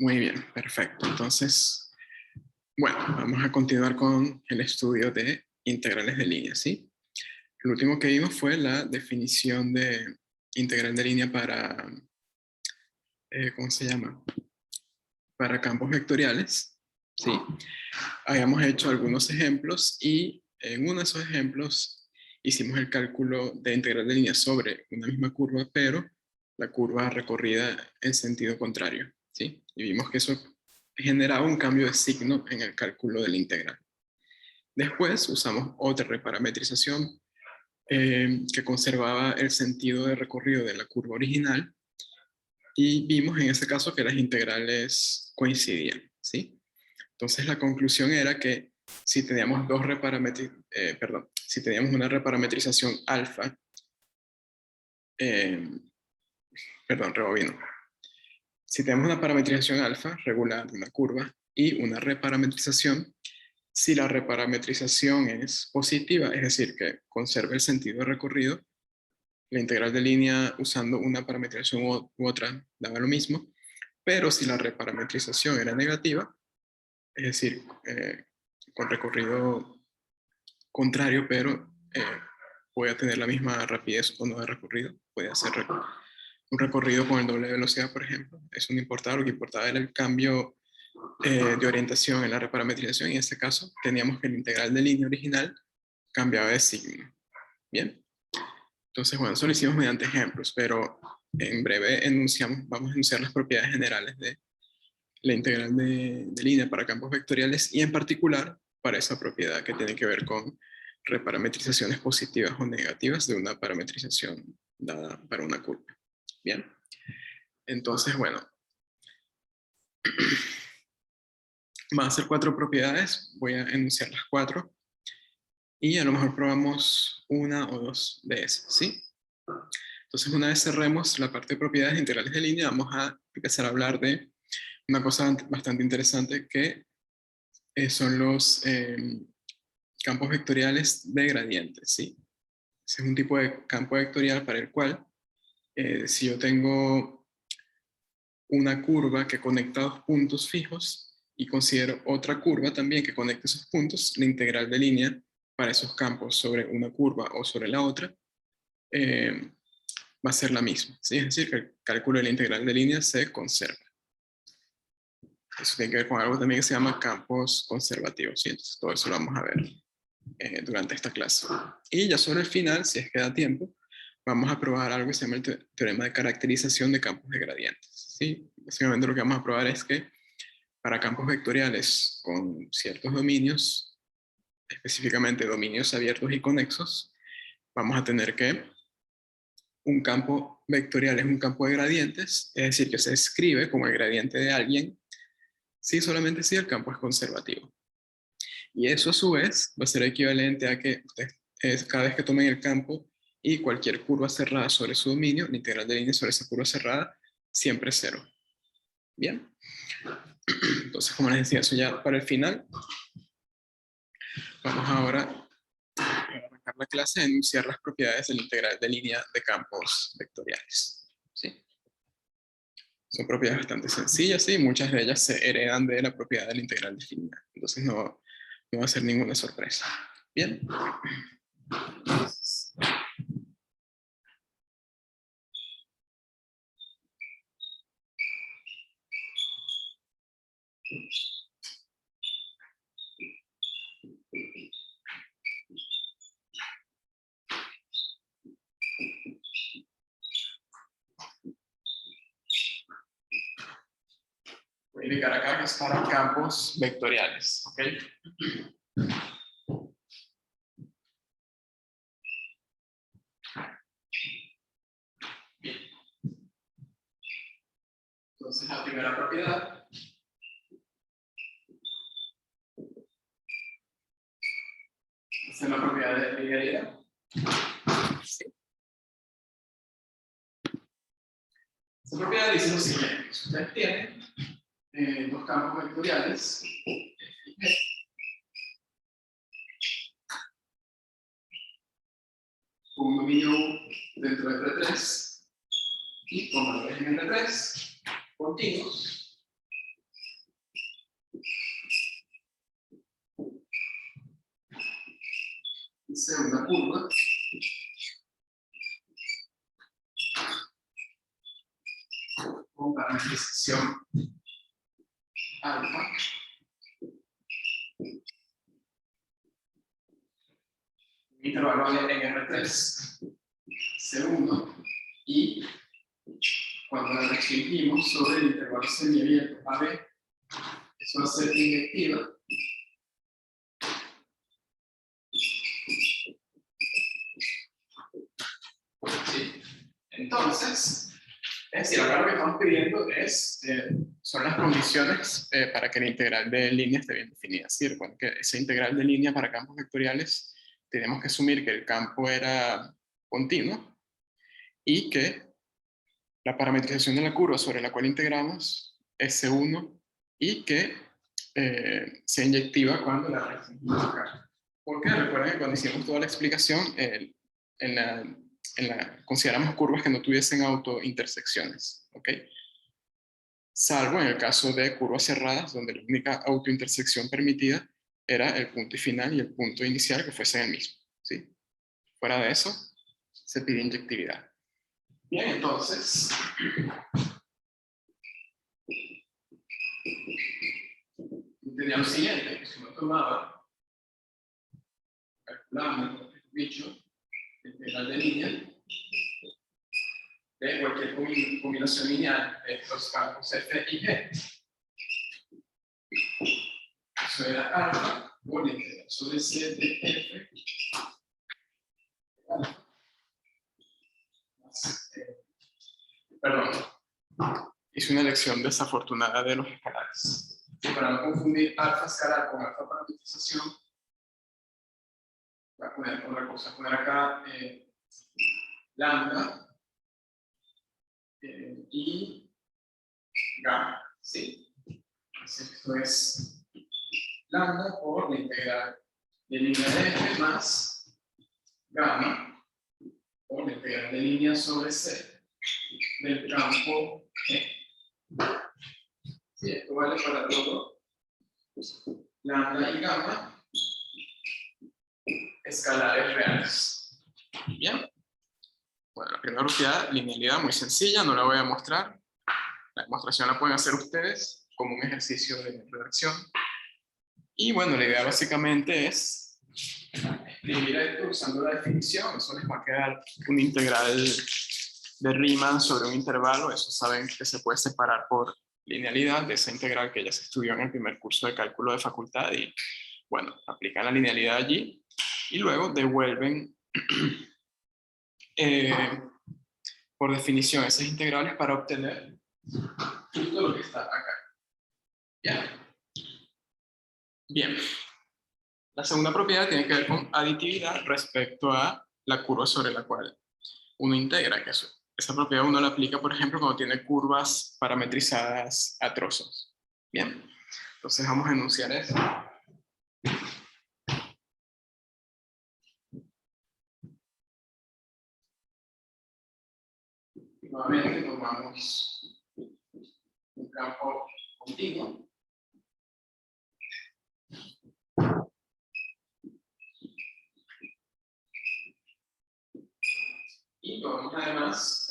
Muy bien, perfecto. Entonces, bueno, vamos a continuar con el estudio de integrales de línea, ¿sí? El último que vimos fue la definición de integral de línea para, ¿cómo se llama? Para campos vectoriales, ¿sí? Habíamos hecho algunos ejemplos y en uno de esos ejemplos hicimos el cálculo de integral de línea sobre una misma curva, pero la curva recorrida en sentido contrario, ¿sí? Y vimos que eso generaba un cambio de signo en el cálculo de la integral. Después usamos otra reparametrización que conservaba el sentido de recorrido de la curva original y vimos en ese caso que las integrales coincidían, ¿sí? Entonces la conclusión era que si teníamos si teníamos una reparametrización alfa, rebobino. Si tenemos una parametrización alfa regular de una curva y una reparametrización, si la reparametrización es positiva, es decir, que conserva el sentido de recorrido, la integral de línea usando una parametrización u otra daba lo mismo, pero si la reparametrización era negativa, es decir, con recorrido contrario, pero puede tener la misma rapidez o no de recorrido, puede hacer un recorrido con el doble de velocidad, por ejemplo. Eso no importaba, lo que importaba era el cambio de orientación en la reparametrización, y en este caso teníamos que la integral de línea original cambiaba de signo. Bien, entonces bueno, eso lo hicimos mediante ejemplos, pero en breve vamos a enunciar las propiedades generales de la integral de línea para campos vectoriales y en particular para esa propiedad que tiene que ver con reparametrizaciones positivas o negativas de una parametrización dada para una curva. Bien, entonces bueno, van a ser 4 propiedades, voy a enunciar las 4 y a lo mejor probamos una o dos de esas, ¿sí? Entonces una vez cerremos la parte de propiedades integrales de línea, vamos a empezar a hablar de una cosa bastante interesante que son los campos vectoriales de gradientes, ¿sí? Ese es un tipo de campo vectorial para el cual, si yo tengo una curva que conecta dos puntos fijos y considero otra curva también que conecta esos puntos, la integral de línea para esos campos sobre una curva o sobre la otra va a ser la misma, ¿sí? Es decir, que el cálculo de la integral de línea se conserva. Eso tiene que ver con algo también que se llama campos conservativos, ¿sí? Entonces todo eso lo vamos a ver durante esta clase. Y ya sobre el final, si es que da tiempo, vamos a probar algo que se llama el teorema de caracterización de campos de gradientes, ¿sí? Básicamente lo que vamos a probar es que para campos vectoriales con ciertos dominios, específicamente dominios abiertos y conexos, vamos a tener que un campo vectorial es un campo de gradientes, es decir, que se escribe como el gradiente de alguien, si solamente si el campo es conservativo. Y eso a su vez va a ser equivalente a que ustedes, cada vez que tomen el campo y cualquier curva cerrada sobre su dominio, la integral de línea sobre esa curva cerrada siempre es 0. Bien. Entonces, como les decía, eso ya para el final. Vamos ahora a arrancar la clase a enunciar las propiedades de la integral de línea de campos vectoriales. ¿Sí? Son propiedades bastante sencillas, ¿sí? Muchas de ellas se heredan de la propiedad de la integral de línea. Entonces no va a ser ninguna sorpresa. Bien. Voy a indicar acá que es para campos vectoriales. ¿Ok? Bien. Entonces la primera propiedad es la propiedad de linealidad. ¿Sí? Esta propiedad dice lo siguiente: si ustedes tienen dos campos vectoriales, con un dominio dentro de R3 y con valores en R3 continuos, parametrización alfa intervalo en R3, C1, y cuando la restringimos sobre el intervalo semiabierto AB, eso va a ser inyectiva. Sí. Entonces, es decir, acá lo que estamos pidiendo es, son las condiciones para que la integral de línea esté bien definida. Es decir, bueno, que esa integral de línea para campos vectoriales tenemos que asumir que el campo era continuo y que la parametrización de la curva sobre la cual integramos es C1 y que sea inyectiva cuando la restringimos acá. Porque recuerden que cuando hicimos toda la explicación, consideramos curvas que no tuviesen autointersecciones, ¿ok? Salvo en el caso de curvas cerradas, donde la única autointersección permitida era el punto final y el punto inicial que fuesen el mismo, ¿sí? Fuera de eso, se pide inyectividad. Bien, entonces, tenía lo siguiente, que si uno tomaba, calculando el bicho, la integral de línea, de cualquier combinación lineal de estos campos F y G. Eso era alfa por la integral sobre C de F. Alfa. Perdón. Hice una elección desafortunada de los escalares. Y para no confundir alfa escalar con alfa parametrización, voy a poner otra cosa. Voy a poner acá lambda y gamma. ¿Sí? Entonces, esto es lambda por la integral de línea de F más gamma por la integral de línea sobre C del campo G. Sí, esto vale para todo. Lambda y gamma escalares reales. Bien. Bueno, la primera propiedad, linealidad, muy sencilla, no la voy a mostrar. La demostración la pueden hacer ustedes como un ejercicio de redacción. Y bueno, la idea básicamente es escribir esto usando la definición. Eso les va a quedar una integral de Riemann sobre un intervalo. Eso saben que se puede separar por linealidad de esa integral que ya se estudió en el primer curso de cálculo de facultad. Y bueno, aplican la linealidad allí y luego devuelven por definición esas integrales para obtener justo lo que está acá. ¿Bien? Bien. La segunda propiedad tiene que ver con aditividad respecto a la curva sobre la cual uno integra. Que esa propiedad uno la aplica, por ejemplo, cuando tiene curvas parametrizadas a trozos. Bien. Entonces vamos a enunciar eso. Nuevamente tomamos un campo continuo. Y tomamos además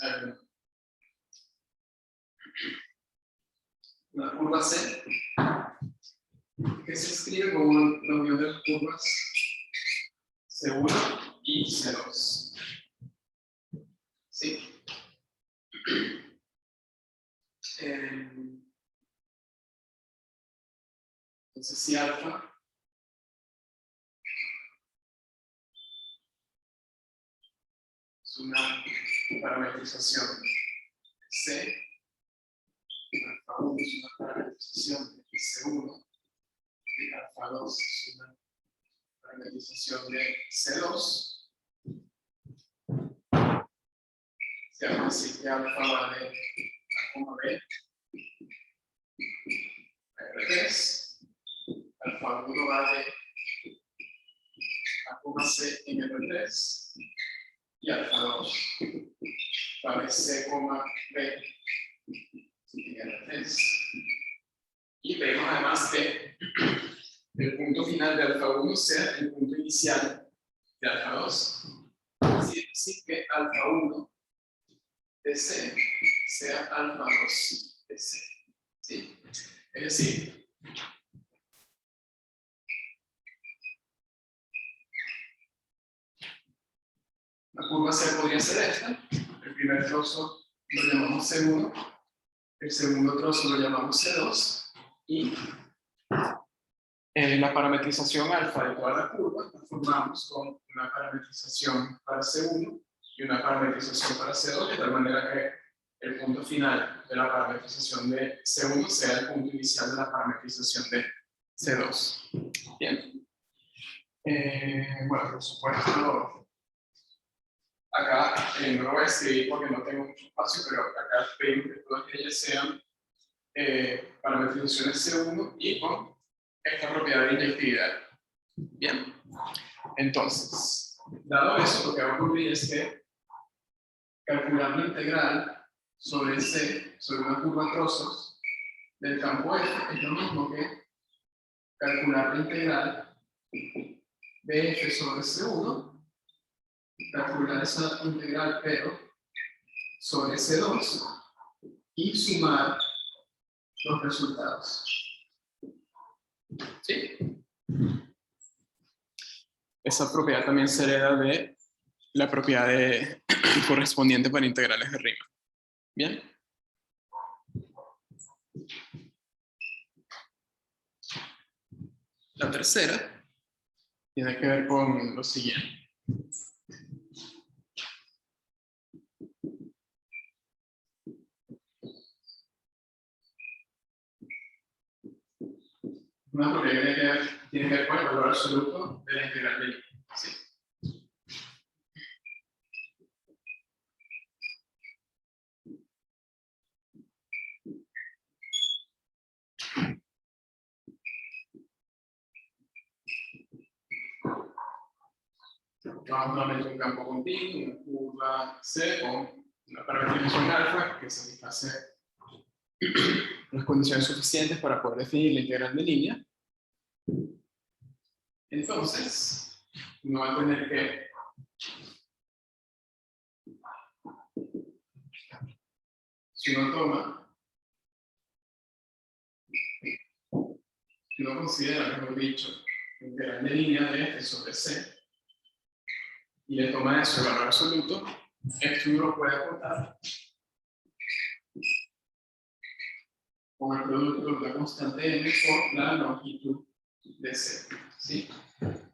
una curva C que se escribe como la unión de las curvas C1 y C2. ¿Sí? Entonces, si alfa es una parametrización C, alfa 1 es una parametrización de C1, y alfa 2 es una parametrización de C2. Se va a decir que alfa va de A, B a R3, alfa 1 va de A, C en R3, y alfa 2 va de C, B en R3. Y vemos además que el punto final de alfa 1 sea el punto inicial de alfa 2. Es decir que alfa 1 de C sea alfa 2 de C. ¿Sí? Es decir, la curva C podría ser esta. El primer trozo lo llamamos C1, el segundo trozo lo llamamos C2, y la parametrización alfa de toda la curva la formamos con una parametrización para C1 y una parametrización para C2, de tal manera que el punto final de la parametrización de C1 sea el punto inicial de la parametrización de C2. Bien. Bueno, por supuesto, acá no lo voy a escribir porque no tengo mucho espacio, pero acá pedimos que todas ellas sean parametrizaciones C1 y con esta propiedad de inyectividad. Bien. Entonces, dado eso, lo que va a ocurrir es que calcular la integral sobre C, sobre una curva de trozos del campo F, es lo mismo que calcular la integral de F sobre C1, calcular esa integral pero sobre C2 y sumar los resultados. ¿Sí? Esa propiedad también se hereda de la propiedad correspondiente para integrales de Riemann. ¿Bien? La tercera tiene que ver con lo siguiente. Una propiedad que tiene que ver con el valor absoluto de la integral de línea. ¿Sí? Vamos nuevamente a un campo continuo, una curva C con una parametrización alfa que satisface las condiciones suficientes para poder definir la integral de línea. Entonces, uno va a tener que si uno considera, mejor dicho, la integral de línea de F sobre C y le toma eso el valor absoluto, esto uno lo puede acortar con el producto de la constante m por la longitud de C, ¿sí?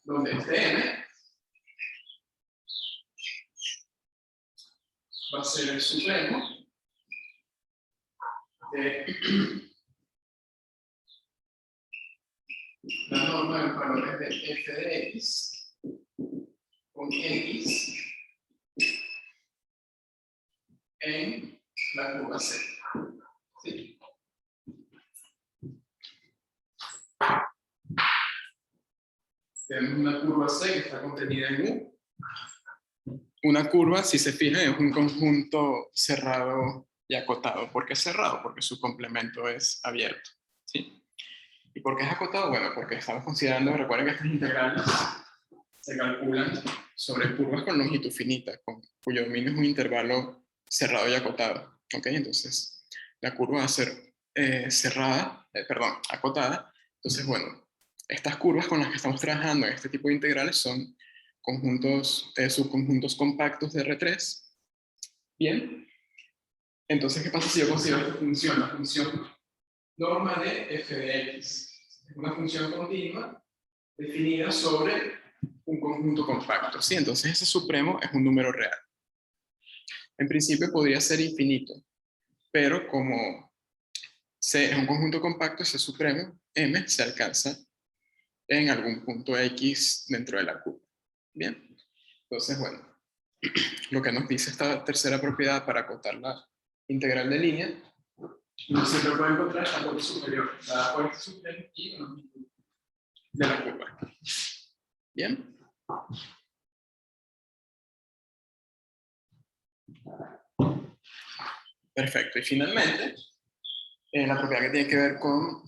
Donde este m va a ser el supremo de la norma de los valores de f de x con x en la curva C. ¿Sí? Tenemos una curva C que está contenida en U. Una curva, si se fijan, es un conjunto cerrado y acotado. ¿Por qué cerrado? Porque su complemento es abierto. ¿Sí? ¿Y por qué es acotado? Bueno, porque estamos considerando, recuerden que estas integrales se calculan sobre curvas con longitud finita, cuyo dominio es un intervalo cerrado y acotado. ¿Ok? Entonces, la curva va a ser acotada. Entonces, bueno, estas curvas con las que estamos trabajando en este tipo de integrales son subconjuntos compactos de R3. Bien. Entonces, ¿qué pasa si yo considero esta función? La función norma de f de x. Es una función continua definida sobre un conjunto compacto. ¿Sí? Entonces, ese supremo es un número real. En principio podría ser infinito, pero como C es un conjunto compacto, ese supremo, M, se alcanza en algún punto X dentro de la curva. Bien, entonces, bueno, lo que nos dice esta tercera propiedad para acotar la integral de línea, uno siempre puede encontrar la parte superior, la parte superior y la longitud de la curva. Bien. Perfecto, y finalmente, la propiedad que tiene que ver con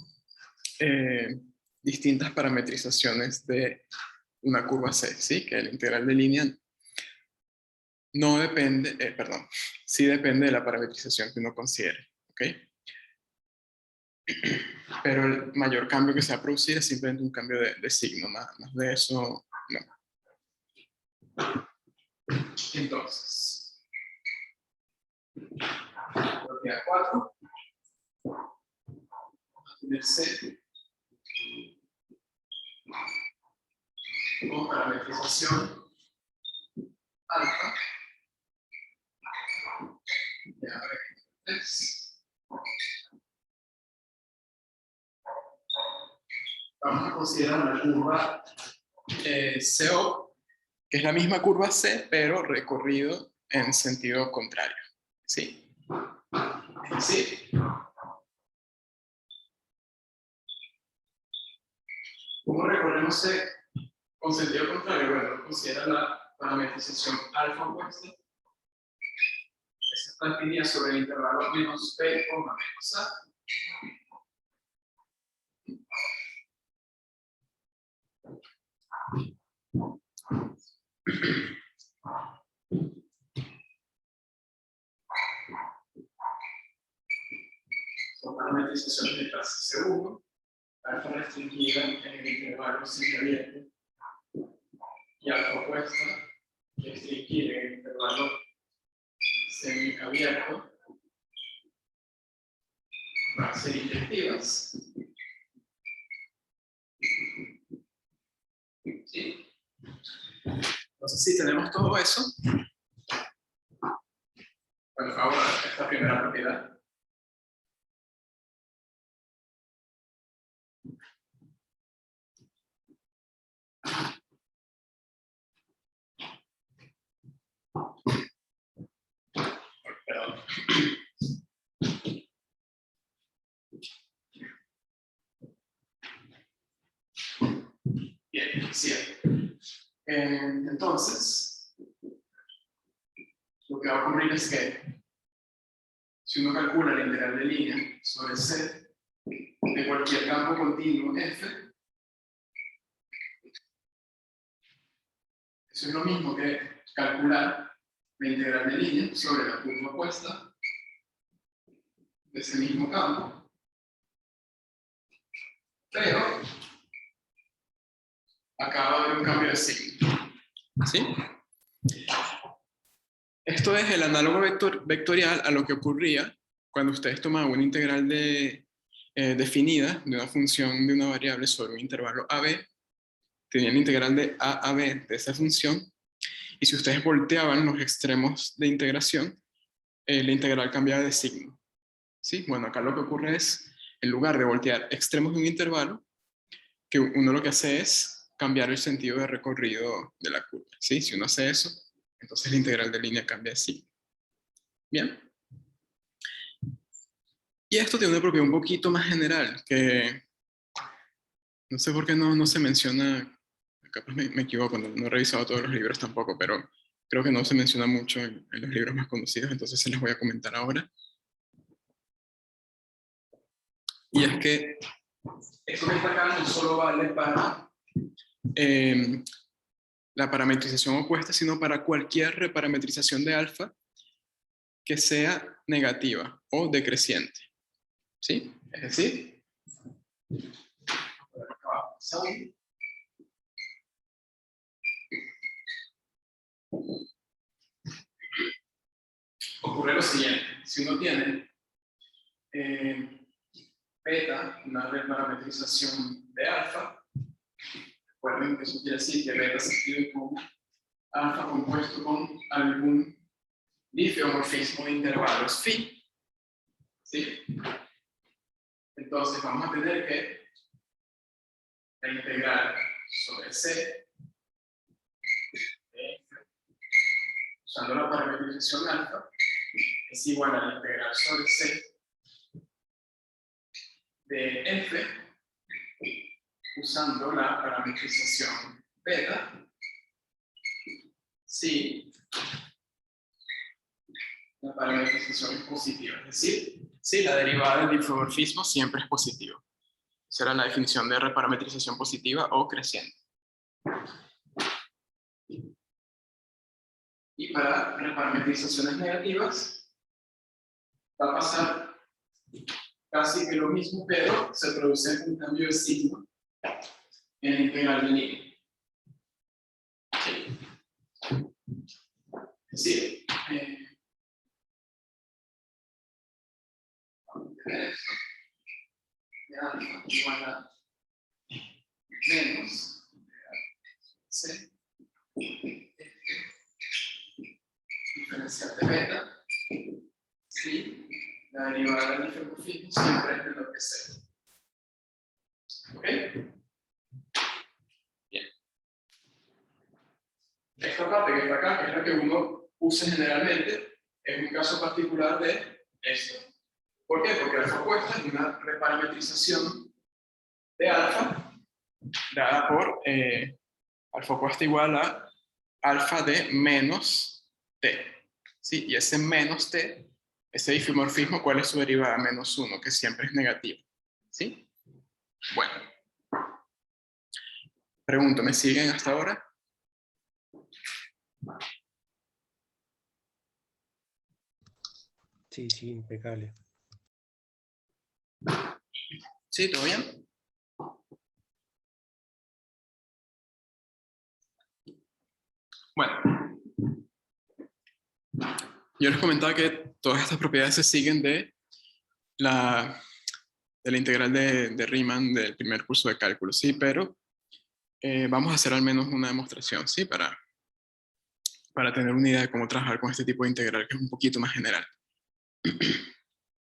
distintas parametrizaciones de una curva C, ¿sí? Que la integral de línea no depende, sí depende de la parametrización que uno considere, ¿ok? Pero el mayor cambio que se va a producir es simplemente un cambio de signo, más de eso no. Entonces, propiedad 4, vamos a tener C con parametrización alfa de A3. Vamos a considerar la curva CO, que es la misma curva C, pero recorrido en sentido contrario. ¿Sí? Es decir, ¿cómo recorremos C con sentido contrario? Bueno, considera la parametrización alfa opuesta. Esa está definida sobre el intervalo menos B, menos A. Son parametrizaciones de clase C1, alfa restringida en el intervalo semiabierto y alfa opuesta restringida en el intervalo semiabierto. Van a ser inyectivas. ¿Sí? Entonces, si tenemos todo eso, bueno, ahora esta primera propiedad. Perdón. Bien, cierto. Entonces, lo que va a ocurrir es que si uno calcula la integral de línea sobre C de cualquier campo continuo F, eso es lo mismo que calcular la integral de línea sobre la curva opuesta de ese mismo campo, pero acaba de haber un cambio de signo. ¿Sí? Esto es el análogo vectorial a lo que ocurría cuando ustedes tomaban una integral definida de una función de una variable sobre un intervalo AB, tenían la integral de A a B de esa función, y si ustedes volteaban los extremos de integración, la integral cambiaba de signo. ¿Sí? Bueno, acá lo que ocurre es, en lugar de voltear extremos de un intervalo, que uno lo que hace es cambiar el sentido de recorrido de la curva. ¿Sí? Si uno hace eso, entonces la integral de línea cambia de signo. Bien. Y esto tiene una propiedad un poquito más general, que no sé por qué no se menciona, capaz me equivoco, no he revisado todos los libros tampoco, pero creo que no se menciona mucho en los libros más conocidos, entonces se les voy a comentar ahora. Y es que esto que está acá no solo vale para la parametrización opuesta, sino para cualquier reparametrización de alfa que sea negativa o decreciente. ¿Sí? Es decir, ocurre lo siguiente: si uno tiene beta, una reparametrización de alfa, recuerden que eso quiere decir que beta se escribe como alfa compuesto con algún difeomorfismo de intervalos phi. ¿Sí? Entonces vamos a tener que la integral sobre C de F, usando la parametrización alfa, es igual a la integral sobre C de F usando la parametrización beta si la parametrización es positiva, es decir, si la derivada del difeomorfismo siempre es positiva. Esa era la definición de reparametrización positiva o creciente. Y para reparametrizaciones negativas va a pasar casi que lo mismo, pero se produce un cambio de signo en el integral de línea. Sí. Es decir, vamos a ver esto. De alfa igual a menos C diferencial de beta, si la derivada del isomorfismo siempre es menor que C. ¿Ok? Bien. Esta parte que está acá, que es la que uno usa generalmente, es un caso particular de esto. ¿Por qué? Porque alfa opuesta es una reparametrización de alfa dada por alfa opuesta igual a alfa de menos t. ¿Sí? Y ese menos t, ese isomorfismo, ¿cuál es su derivada? Menos 1, que siempre es negativo. ¿Sí? Bueno. Pregunto, ¿me siguen hasta ahora? Sí, sí, impecable. ¿Sí? ¿Todo bien? Bueno. Yo les comentaba que todas estas propiedades se siguen de la integral de Riemann del primer curso de cálculo, ¿sí? Pero vamos a hacer al menos una demostración, ¿sí? Para tener una idea de cómo trabajar con este tipo de integral, que es un poquito más general.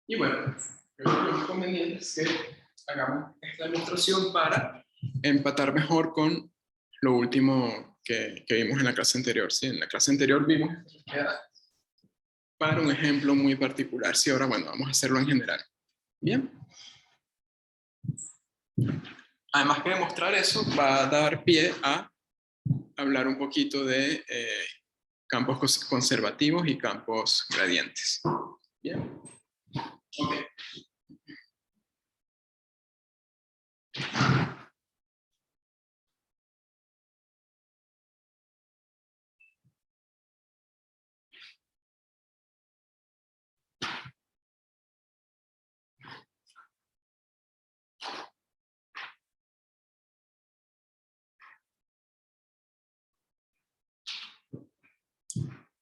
Y bueno, yo creo que lo más conveniente es que hagamos esta demostración para empatar mejor con lo último que vimos en la clase anterior, ¿sí? En la clase anterior vimos esta propiedad para un ejemplo muy particular, ¿sí? Ahora, bueno, vamos a hacerlo en general. Bien. Además que demostrar eso va a dar pie a hablar un poquito de campos conservativos y campos gradientes. Bien. Ok.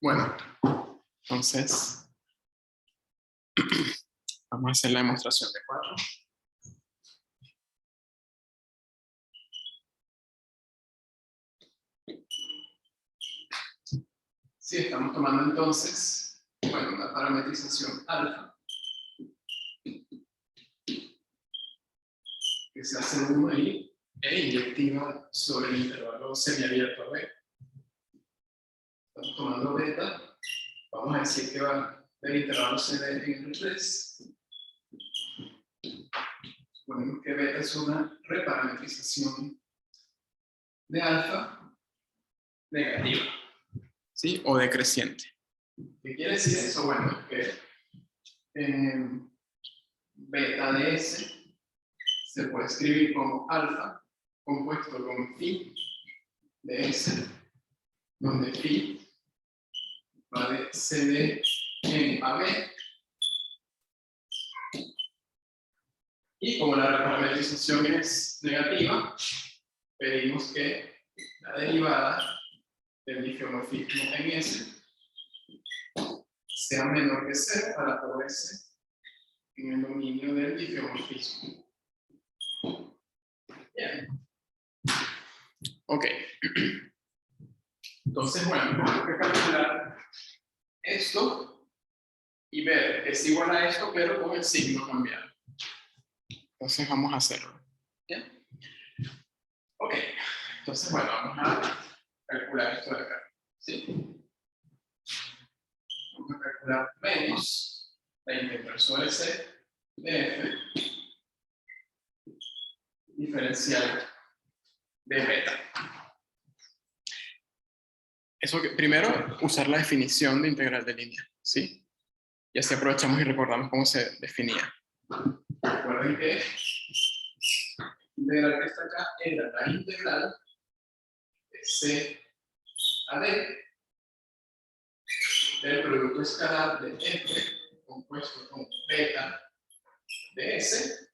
Bueno, entonces vamos a hacer la demostración de 4. Sí, estamos tomando entonces, bueno, una parametrización alfa, que se hace 1 ahí, e inyectiva sobre el intervalo semiabierto a B. Estamos tomando beta, vamos a decir que va del intervalo CD en R3. Ponemos que beta es una reparametrización de alfa negativa, ¿sí? O decreciente. ¿Qué quiere decir eso? Bueno, es que beta de S se puede escribir como alfa compuesto con phi de S, donde phi va de CD en a B, y como la reparametrización es negativa, pedimos que la derivada del difeomorfismo en S sea menor que 0 para todo S en el dominio del difeomorfismo. Bien. Ok. Entonces, bueno, tenemos que calcular esto y ver que es igual a esto, pero con el signo cambiado. Entonces vamos a hacerlo. ¿Bien? Ok. Entonces, bueno, vamos a calcular esto de acá. ¿Sí? Vamos a calcular menos la integral sobre C de F diferencial de beta. Eso que, primero, usar la definición de integral de línea, ¿sí? Y así aprovechamos y recordamos cómo se definía. Recuerden que la integral que está acá era la integral de C a D del producto escalar de F compuesto con beta de S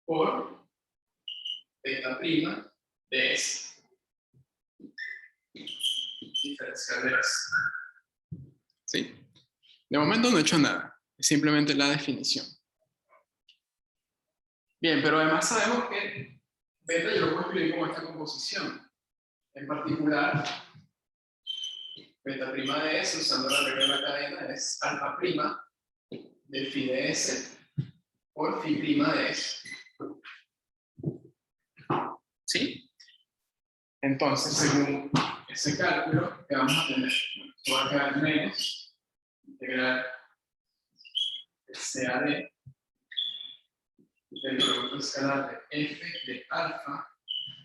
por beta prima de S. Diferencial de S. ¿Sí? De momento no he hecho nada. Es simplemente la definición. Bien, pero además sabemos que beta yo lo puedo escribir como esta composición. En particular, beta prima de S, usando la regla de la cadena, es alfa prima del phi de S por phi prima de S. ¿Sí? Entonces, según ese cálculo, ¿qué vamos a tener? Bueno, esto va a quedar menos integral CAD del producto escalar de f de alfa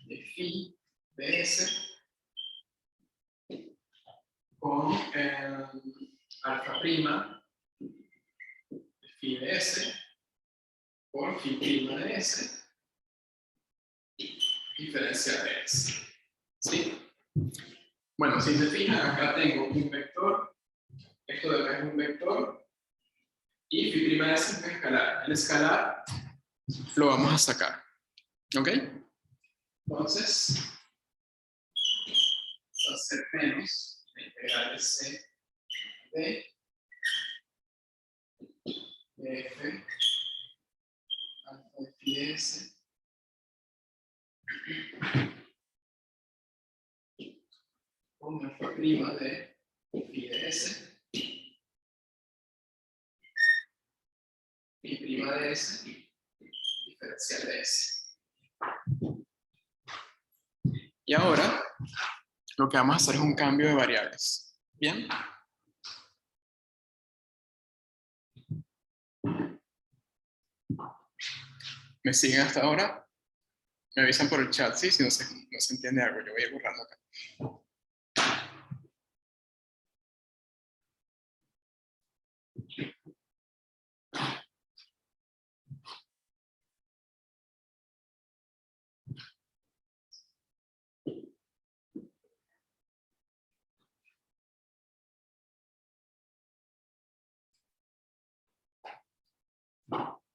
de phi de S con alfa prima de phi de S por phi prima de S diferencial de S. ¿Sí? Bueno, si se fijan, acá tengo un vector, esto de acá es un vector, y phi prima de S es un escalar. El escalar lo vamos a sacar. ¿Ok? Entonces, va a ser menos la integral de C de f alfa de phi de S con alfa prima de phi de S y prima de S diferencial de S. Y ahora lo que vamos a hacer es un cambio de variables. ¿Bien? ¿Me siguen hasta ahora? Me avisan por el chat, ¿sí? Si no se entiende algo, yo voy a ir borrando acá.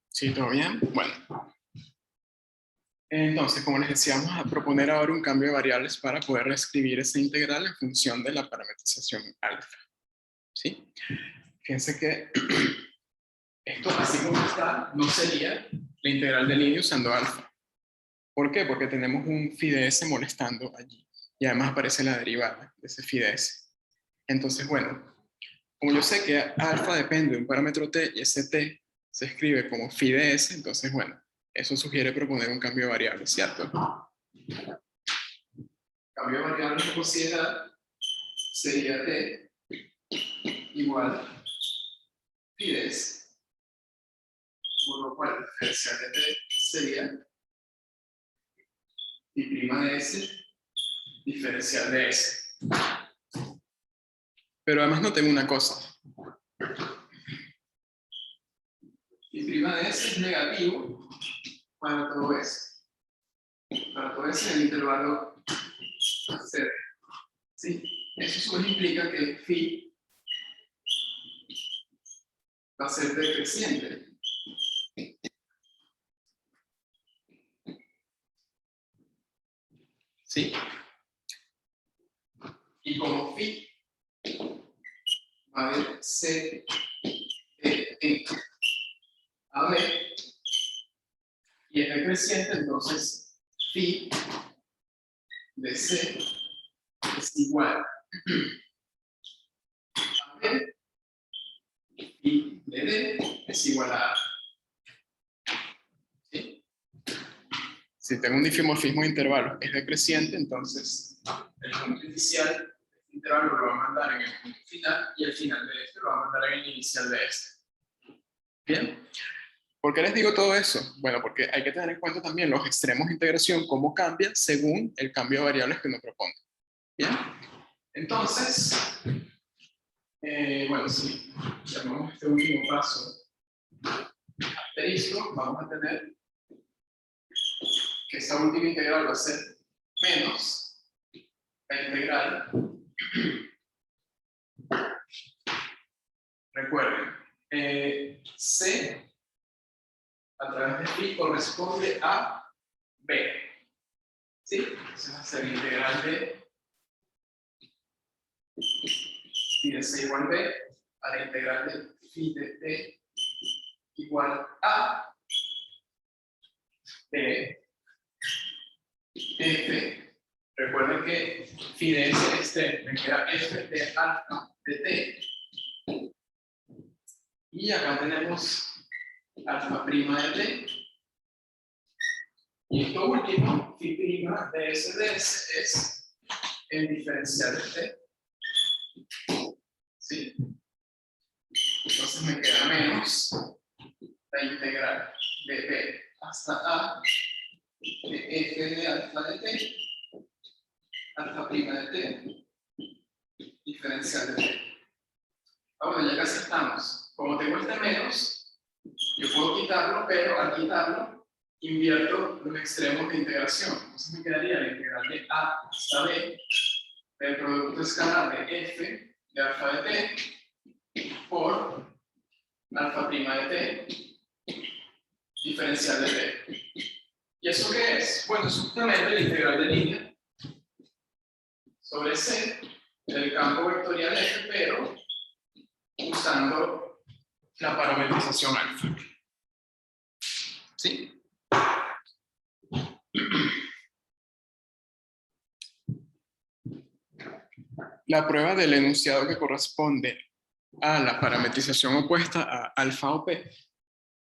¿Sí? ¿Todo bien? Bueno. Entonces, como les decía, vamos a proponer ahora un cambio de variables para poder reescribir esa integral en función de la parametrización alfa. ¿Sí? Fíjense que esto, así como está, no sería la integral de línea usando alfa. ¿Por qué? Porque tenemos un phi de S molestando allí. Y además aparece la derivada de ese phi de S. Entonces, bueno, como yo sé que alfa depende de un parámetro t y ese t se escribe como phi de S, entonces, bueno, eso sugiere proponer un cambio de variable, ¿cierto? Cambio de variable de considerar sería t igual phi de S, por lo cual la diferencial de t sería phi prima de S diferencial de S. Pero además noten una cosa. Phi prima de S es negativo para todo S. Para todo S en el intervalo 0. ¿Sí? Eso solo implica que phi va a ser decreciente. ¿Sí? Y como phi va a haber C de a B y es decreciente, entonces phi de C es igual a B y de D es igual a A. ¿Sí? Si tengo un difimorfismo de intervalos que es decreciente, entonces el punto inicial de este intervalo lo va a mandar en el punto final y el final de este lo va a mandar en el inicial de este. ¿Bien? ¿Por qué les digo todo eso? Bueno, porque hay que tener en cuenta también los extremos de integración, cómo cambian según el cambio de variables que uno propone. ¿Bien? Entonces, bueno, si llamamos este último paso asterisco, vamos a tener que esta última integral va a ser menos la integral recuerden, C a través de phi corresponde a B. ¿Sí? Entonces va a ser integral de phi de C igual B a la integral de phi de T igual a de F. Recuerden que phi de S me queda F de alfa de T. Y acá tenemos alfa prima de T. Y esto último, phi prima de S de S es el diferencial de T. ¿Sí? Entonces me queda menos la integral de B hasta A de F de alfa de T, alfa prima de T, diferencial de T. Ahora ya casi estamos. Como tengo este menos, yo puedo quitarlo, pero al quitarlo, invierto los extremos de integración. Entonces me quedaría la integral de A hasta B del producto escalar de F de alfa de T por alfa prima de T, diferencial de T. ¿Y eso qué es? Bueno, es justamente la integral de línea sobre C del campo vectorial F, pero usando la parametrización alfa. ¿Sí? La prueba del enunciado que corresponde a la parametrización opuesta a alfa o P,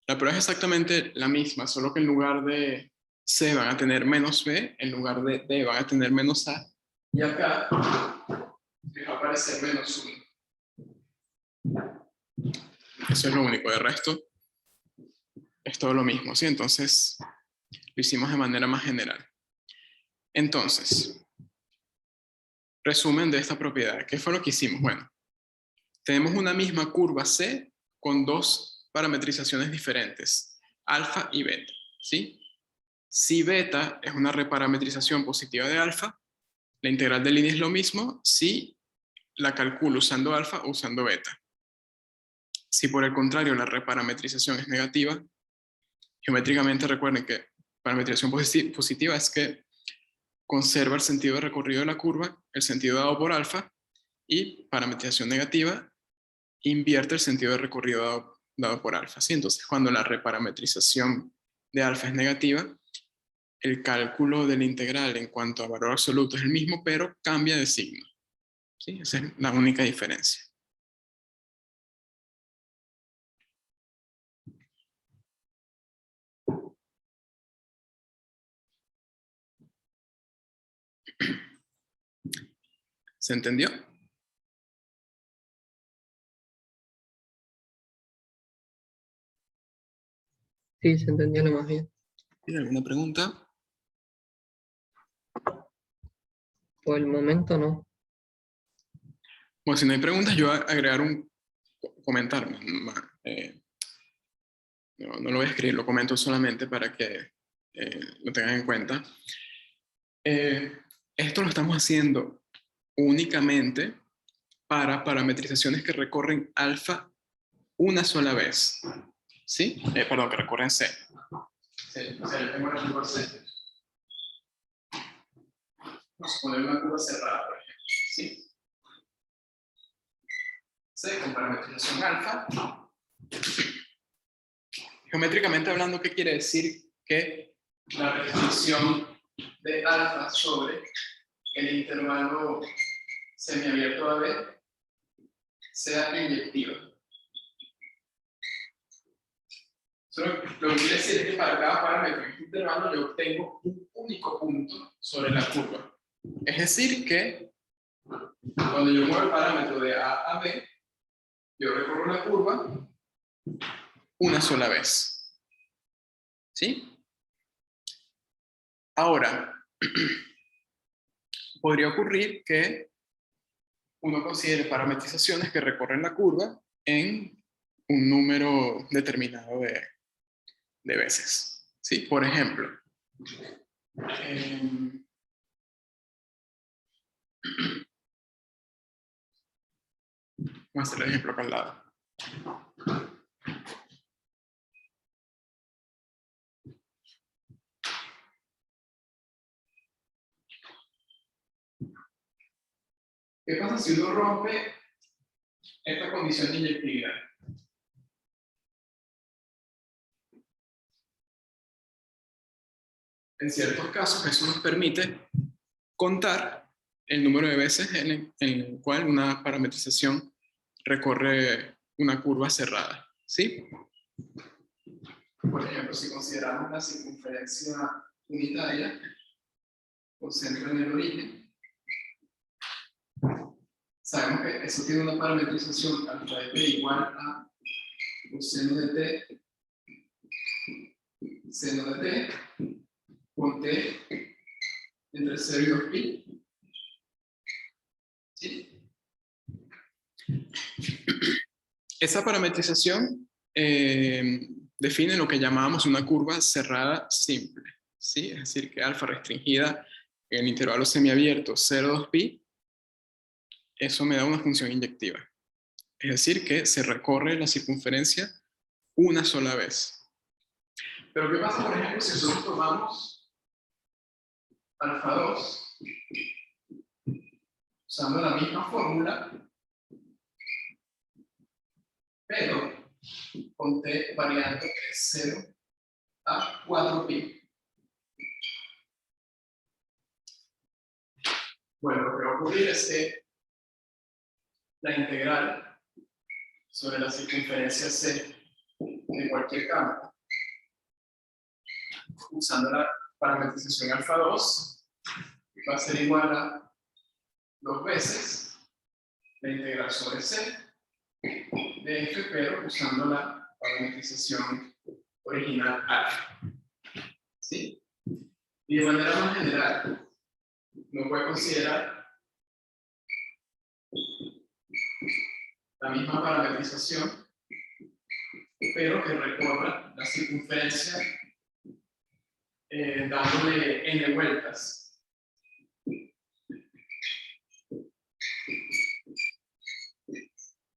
la prueba es exactamente la misma, solo que en lugar de C van a tener menos B, en lugar de D van a tener menos A, y acá les va a aparecer menos 1. Eso es lo único, de resto es todo lo mismo, ¿sí? Entonces lo hicimos de manera más general. Entonces, resumen de esta propiedad. ¿Qué fue lo que hicimos? Bueno, tenemos una misma curva C con dos parametrizaciones diferentes, alfa y beta, ¿sí? Si beta es una reparametrización positiva de alfa, la integral de línea es lo mismo si la calculo usando alfa o usando beta. Si por el contrario la reparametrización es negativa, geométricamente recuerden que parametrización positiva es que conserva el sentido de recorrido de la curva, el sentido dado por alfa, y parametrización negativa invierte el sentido de recorrido dado por alfa. ¿Sí? Entonces, cuando la reparametrización de alfa es negativa, el cálculo de la integral en cuanto a valor absoluto es el mismo, pero cambia de signo. ¿Sí? Esa es la única diferencia. ¿Se entendió? Sí, se entendió lo más bien. ¿Tiene alguna pregunta? Por el momento no. Bueno, si no hay preguntas, yo voy a agregar un comentario. No lo voy a escribir, lo comento solamente para que lo tengan en cuenta. Esto lo estamos haciendo únicamente para parametrizaciones que recorren alfa una sola vez. ¿Sí? Perdón, que recorren C. Sí, o sea, yo tengo la curva C. Vamos a poner una curva cerrada, por ejemplo. ¿Sí? C con parametrización alfa. Geométricamente hablando, ¿qué quiere decir? Que la restricción de alfa sobre el intervalo semiabierto a B sea inyectiva. Lo que quiere decir es que para cada parámetro en este intervalo yo obtengo un único punto sobre la curva. Es decir que cuando yo muevo el parámetro de A a B, yo recorro la curva una sola vez. ¿Sí? Ahora, podría ocurrir que uno considere parametrizaciones que recorren la curva en un número determinado de veces. ¿Sí? Por ejemplo, vamos a hacer el ejemplo acá al lado. ¿Qué pasa si uno rompe esta condición de inyectividad? En ciertos casos, eso nos permite contar el número de veces en el cual una parametrización recorre una curva cerrada, ¿sí? Por ejemplo, si consideramos la circunferencia unitaria con centro en el origen, sabemos que eso tiene una parametrización alfa de t igual a coseno de t, seno de t, con t entre 0 y 2pi. ¿Sí? Esa parametrización define lo que llamamos una curva cerrada simple, ¿sí? Es decir, que alfa restringida en el intervalo semiabierto 0,2pi, eso me da una función inyectiva. Es decir, que se recorre la circunferencia una sola vez. Pero ¿qué pasa, por ejemplo, si nosotros tomamos alfa 2 usando la misma fórmula, pero con t variando de 0 a 4pi? Bueno, lo que va a ocurrir es que la integral sobre la circunferencia C de cualquier campo, usando la parametrización alfa 2, va a ser igual a 2 veces la integral sobre C de f, pero usando la parametrización original alfa. ¿Sí? Y de manera más general, uno puede considerar la misma parametrización, pero que recorra la circunferencia dándole n vueltas.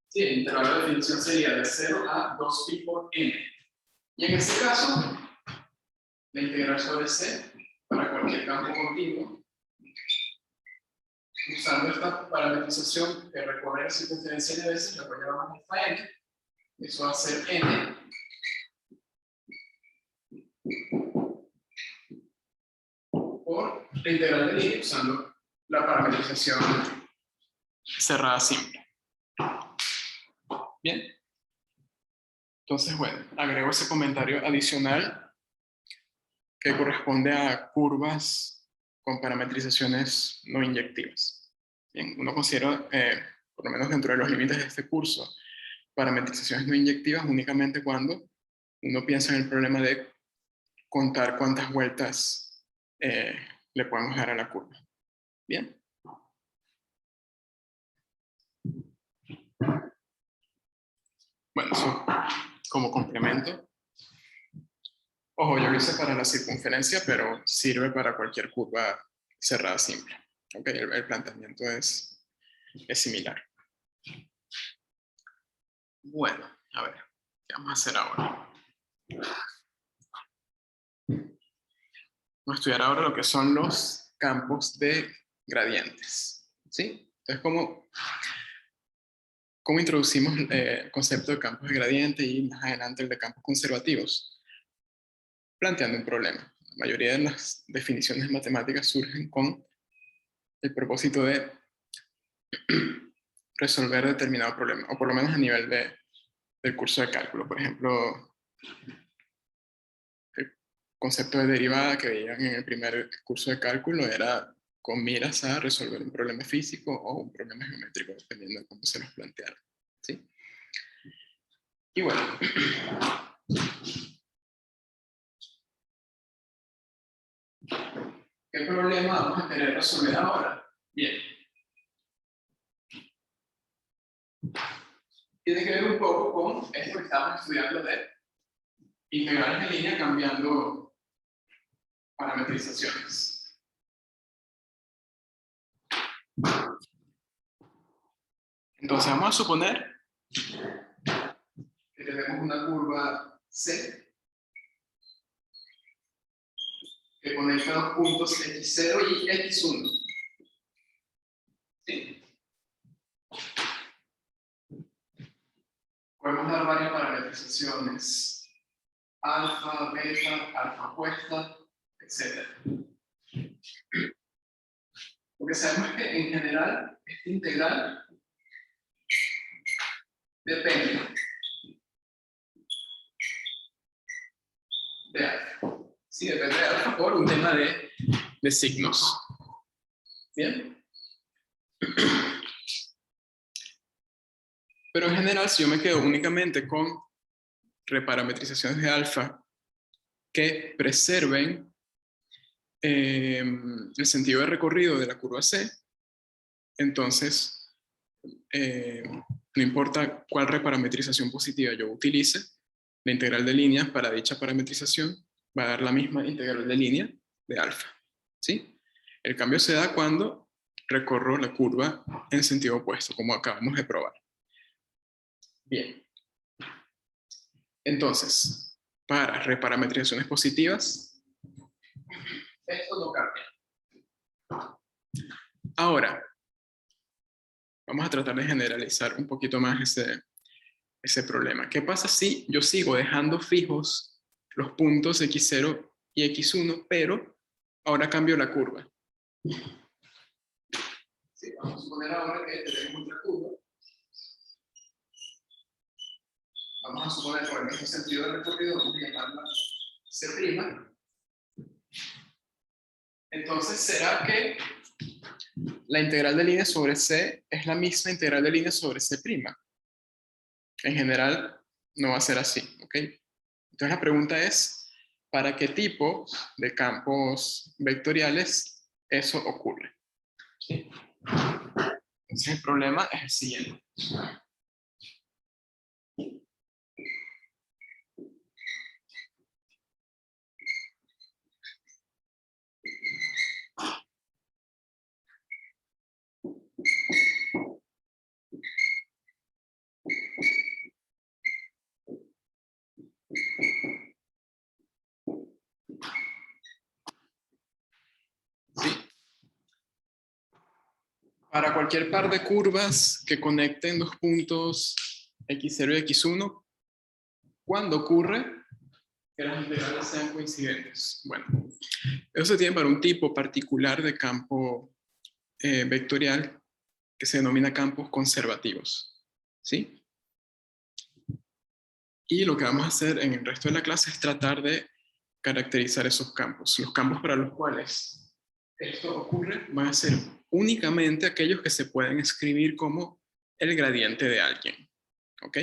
Sí, el intervalo de definición sería de 0 a 2pi por n. Y en este caso, la integral sobre C para cualquier campo continuo, usando esta parametrización que recorre la circunferencia n veces, la voy a llamar alfa n. Eso va a ser n por la integral de línea usando la parametrización cerrada simple. Bien. Entonces, bueno, agrego ese comentario adicional que corresponde a curvas con parametrizaciones no inyectivas. Bien, uno considera, por lo menos dentro de los límites de este curso, parametrizaciones no inyectivas únicamente cuando uno piensa en el problema de contar cuántas vueltas le podemos dar a la curva. Bien. Bueno, eso como complemento. Ojo, yo lo hice para la circunferencia, pero sirve para cualquier curva cerrada simple. Okay, el planteamiento es similar. Bueno, a ver, ¿qué vamos a hacer ahora? Vamos a estudiar ahora lo que son los campos de gradientes. ¿Sí? Entonces, ¿cómo introducimos el concepto de campos de gradiente y más adelante el de campos conservativos? Planteando un problema. La mayoría de las definiciones matemáticas surgen con el propósito de resolver determinado problema, o por lo menos a nivel del curso de cálculo. Por ejemplo, el concepto de derivada que veían en el primer curso de cálculo era con miras a resolver un problema físico o un problema geométrico, dependiendo de cómo se los planteara. ¿Sí? Y bueno, ¿qué problema vamos a querer resolver ahora? Bien. Tiene que ver un poco con esto que estábamos estudiando de integrales en línea cambiando parametrizaciones. Entonces vamos a suponer tenemos una curva C que conecta dos puntos X0 y X1. ¿Sí? Podemos dar varias parametrizaciones. Alfa, beta, alfa opuesta, etc. Lo que sabemos es que en general esta integral depende de alfa. Sí, depende de alfa por un tema de signos. ¿Bien? Pero en general, si yo me quedo únicamente con reparametrizaciones de alfa que preserven el sentido de recorrido de la curva C, entonces no importa cuál reparametrización positiva yo utilice, la integral de línea para dicha parametrización va a dar la misma integral de línea de alfa. ¿Sí? El cambio se da cuando recorro la curva en sentido opuesto, como acabamos de probar. Bien. Entonces, para reparametrizaciones positivas, esto no cambia. Ahora, vamos a tratar de generalizar un poquito más ese problema. ¿Qué pasa si yo sigo dejando fijos los puntos X0 y X1, pero ahora cambio la curva? Sí, vamos a suponer ahora que tenemos otra curva. Vamos a suponer por el mismo sentido de recorrido, vamos a llamarla C'. Entonces, ¿será que la integral de línea sobre C es la misma integral de línea sobre C'? En general, no va a ser así, ¿ok? Entonces la pregunta es, ¿para qué tipo de campos vectoriales eso ocurre? ¿Sí? Entonces el problema es el siguiente. ¿Sí? Para cualquier par de curvas que conecten dos puntos X0 y X1, ¿cuándo ocurre que las integrales sean coincidentes? Bueno, eso se tiene para un tipo particular de campo vectorial que se denomina campos conservativos. ¿Sí? Y lo que vamos a hacer en el resto de la clase es tratar de caracterizar esos campos. Los campos para los cuales esto ocurre van a ser únicamente aquellos que se pueden escribir como el gradiente de alguien. ¿Ok?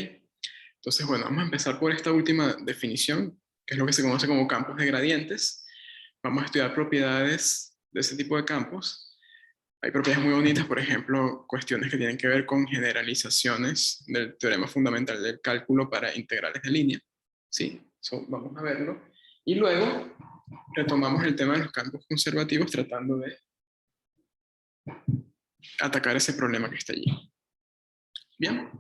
Entonces, bueno, vamos a empezar por esta última definición, que es lo que se conoce como campos de gradientes. Vamos a estudiar propiedades de ese tipo de campos. Hay propiedades muy bonitas, por ejemplo, cuestiones que tienen que ver con generalizaciones del teorema fundamental del cálculo para integrales de línea. ¿Sí? So, vamos a verlo. Y luego retomamos el tema de los campos conservativos tratando de atacar ese problema que está allí. Bien.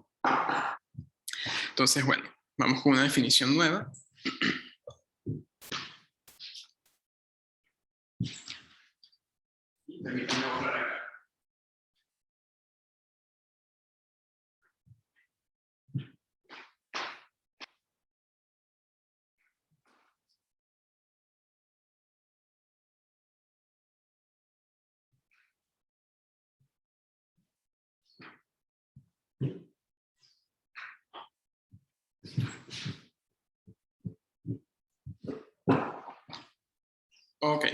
Entonces, bueno, vamos con una definición nueva. Y permítanme borrar acá. Ok,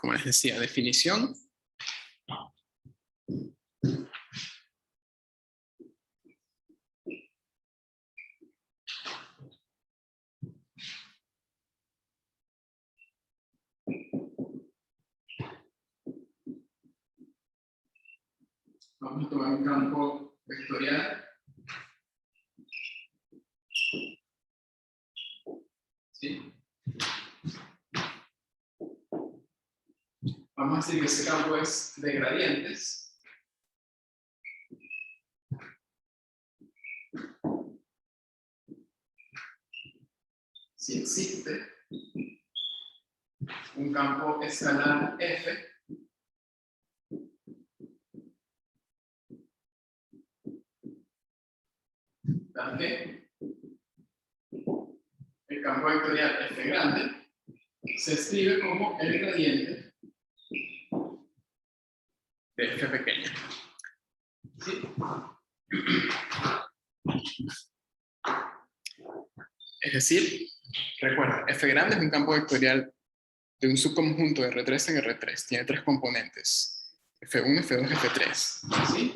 como les decía, definición. Vamos a tomar un campo vectorial. ¿Sí? Vamos a decir que ese campo es de gradientes. si existe un campo escalar F tal que el campo vectorial F grande se escribe como el gradiente de F pequeña. ¿Sí? Es decir, recuerda, F grande es un campo vectorial de un subconjunto de R3 en R3. Tiene tres componentes: F1, F2, F3. ¿Sí?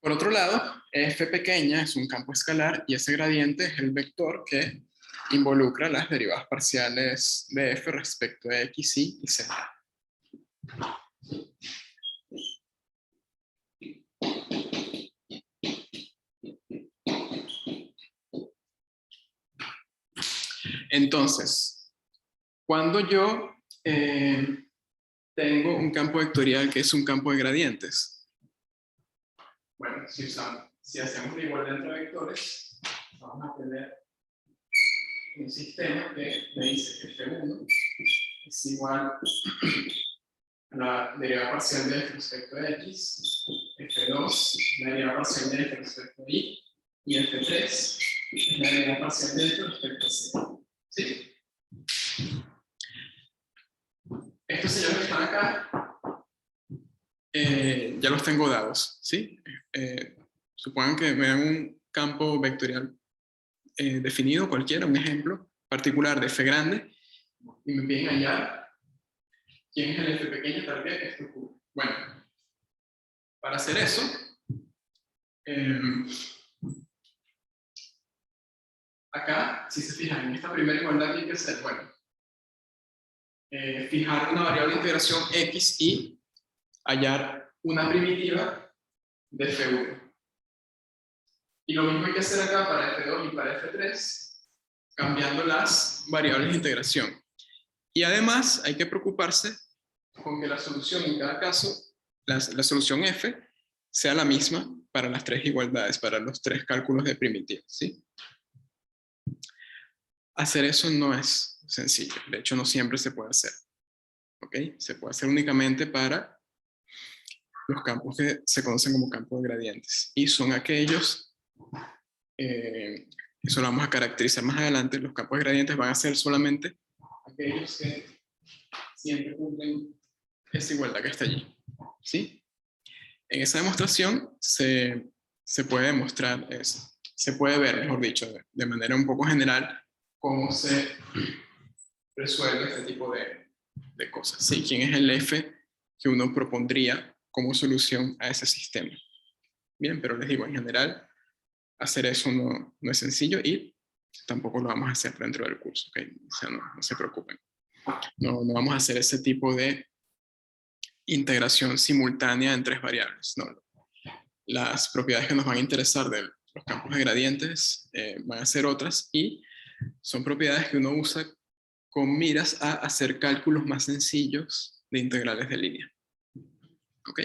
Por otro lado, F pequeña es un campo escalar y ese gradiente es el vector que involucra las derivadas parciales de F respecto de X, Y y Z. Entonces, cuando yo tengo un campo vectorial que es un campo de gradientes, bueno, si hacemos la igualdad entre vectores, vamos a tener un sistema que me dice que F1 es igual a la derivada parcial de F respecto a X, F2 la derivada parcial de F respecto a Y, y F3 es la derivada parcial de F respecto a Z. ¿Sí? Estos señores que están acá, ya los tengo dados, ¿sí? Supongan que me dan un campo vectorial definido, cualquiera, un ejemplo particular de F grande, y me piden hallar quién es el F pequeño tal que esto ocurre. Bueno, para hacer eso, acá, si se fijan, en esta primera igualdad que hay que hacer, bueno, fijar una variable de integración X y hallar una primitiva de F1. Y lo mismo hay que hacer acá para F2 y para F3, cambiando las variables de integración. Y además hay que preocuparse con que la solución en cada caso, la solución F, sea la misma para las tres igualdades, para los tres cálculos de primitivas, ¿sí? Hacer eso no es sencillo, de hecho no siempre se puede hacer, ¿ok? Se puede hacer únicamente para los campos que se conocen como campos de gradientes, y son aquellos, eso lo vamos a caracterizar más adelante, los campos de gradientes van a ser solamente aquellos que siempre cumplen esa igualdad que está allí, ¿sí? En esa demostración se puede demostrar eso, se puede ver, mejor dicho, de manera un poco general, cómo se resuelve este tipo de cosas. ¿Sí? ¿Quién es el F que uno propondría como solución a ese sistema? Bien, pero les digo, en general, hacer eso no es sencillo y tampoco lo vamos a hacer dentro del curso, ¿ok? O sea, no se preocupen. No vamos a hacer ese tipo de integración simultánea en tres variables. No. Las propiedades que nos van a interesar de los campos de gradientes van a ser otras y son propiedades que uno usa con miras a hacer cálculos más sencillos de integrales de línea. ¿Ok?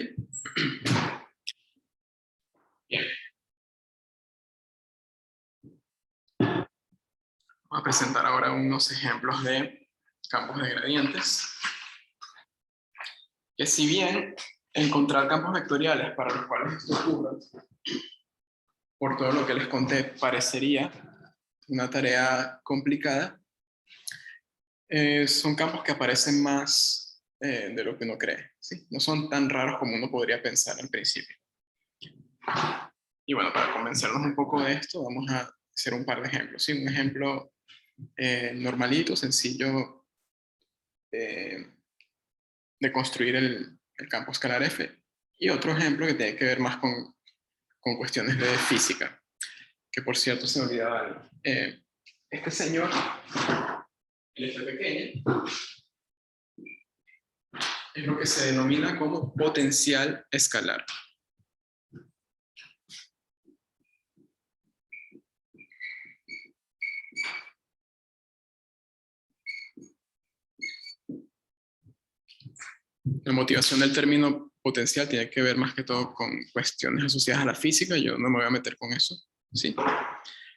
Bien. Vamos a presentar ahora unos ejemplos de campos de gradientes. Que si bien encontrar campos vectoriales para los cuales esto ocurra, por todo lo que les conté, parecería una tarea complicada, son campos que aparecen más de lo que uno cree, ¿sí? No son tan raros como uno podría pensar al principio. Y bueno, para convencernos un poco de esto, vamos a hacer un par de ejemplos. ¿Sí? Un ejemplo normalito, sencillo de construir el campo escalar F. Y otro ejemplo que tiene que ver más con cuestiones de física, que por cierto se me olvidaba algo. Este señor, el F pequeño, es lo que se denomina como potencial escalar. La motivación del término potencial tiene que ver más que todo con cuestiones asociadas a la física. Yo no me voy a meter con eso, ¿sí?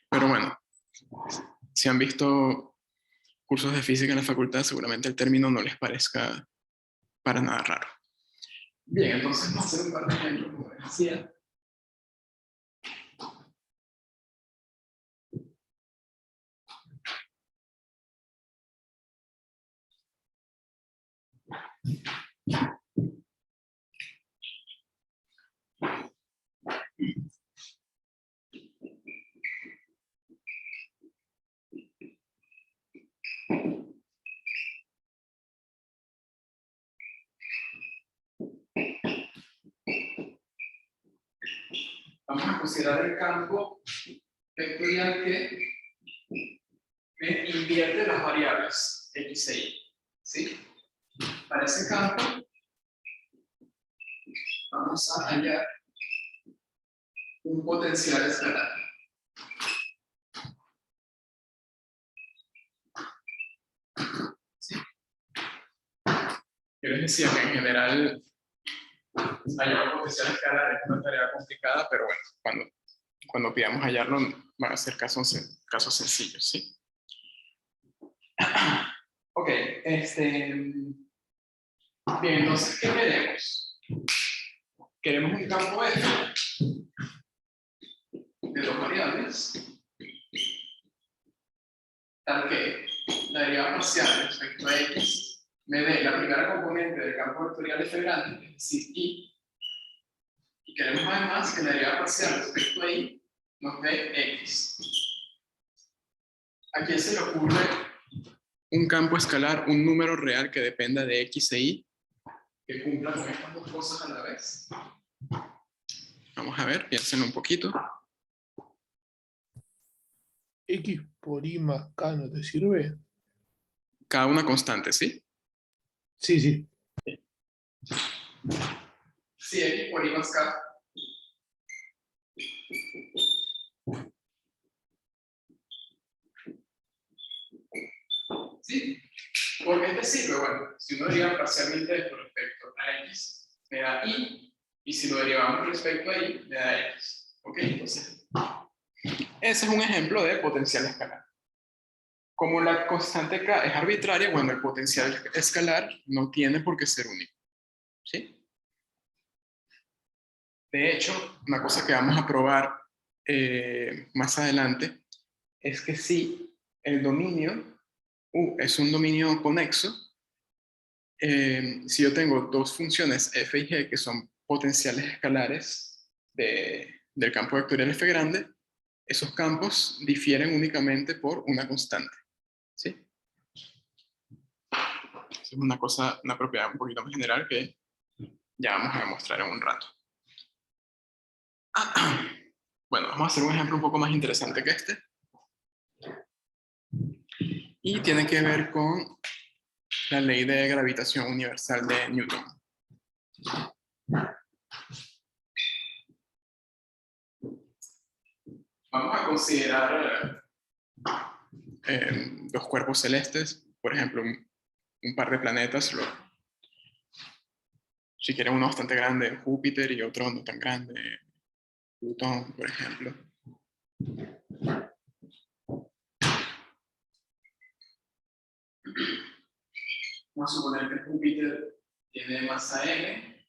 Pero bueno, si han visto cursos de física en la facultad, seguramente el término no les parezca para nada raro. Bien, entonces vamos a hacer un par de ejemplos, como les decía. Vamos a considerar el campo vectorial que me invierte las variables x e y. ¿Sí? Para ese campo vamos a hallar un potencial escalar. ¿Sí? Yo les decía que en general hallar un potencial escalar es una tarea complicada, pero bueno, cuando pidamos hallarlo van a ser casos sencillos, ¿sí? Ok, bien, entonces, ¿qué queremos? Queremos un campo F de dos variables, tal que la derivada parcial respecto a x me dé la primera componente del campo vectorial F grande, es decir, y queremos además que la derivada parcial respecto a y nos dé x. ¿A quién se le ocurre un campo escalar, un número real que dependa de x e y, que cumpla con estas dos cosas a la vez? Vamos a ver, piénsenlo un poquito. X por Y más K no te sirve. Cada una constante, ¿sí? Sí, sí. Sí, X por Y más K. ¿Sí? ¿Por qué te sirve? Bueno, si uno deriva parcialmente esto respecto a X, me da Y, y si lo derivamos respecto a Y, me da X. ¿Ok? Entonces, ese es un ejemplo de potencial escalar. Como la constante K es arbitraria, bueno, el potencial escalar no tiene por qué ser único. ¿Sí? De hecho, una cosa que vamos a probar más adelante es que si el dominio U es un dominio conexo, si yo tengo dos funciones f y g que son potenciales escalares del campo vectorial F grande, esos campos difieren únicamente por una constante. ¿Sí? Es una cosa, una propiedad un poquito más general que ya vamos a demostrar en un rato. Bueno, vamos a hacer un ejemplo un poco más interesante que este. Y tiene que ver con la ley de gravitación universal de Newton. Vamos a considerar dos cuerpos celestes, por ejemplo, un par de planetas, si quieren uno bastante grande, Júpiter, y otro no tan grande, Plutón, por ejemplo. Vamos a suponer que Júpiter tiene masa m.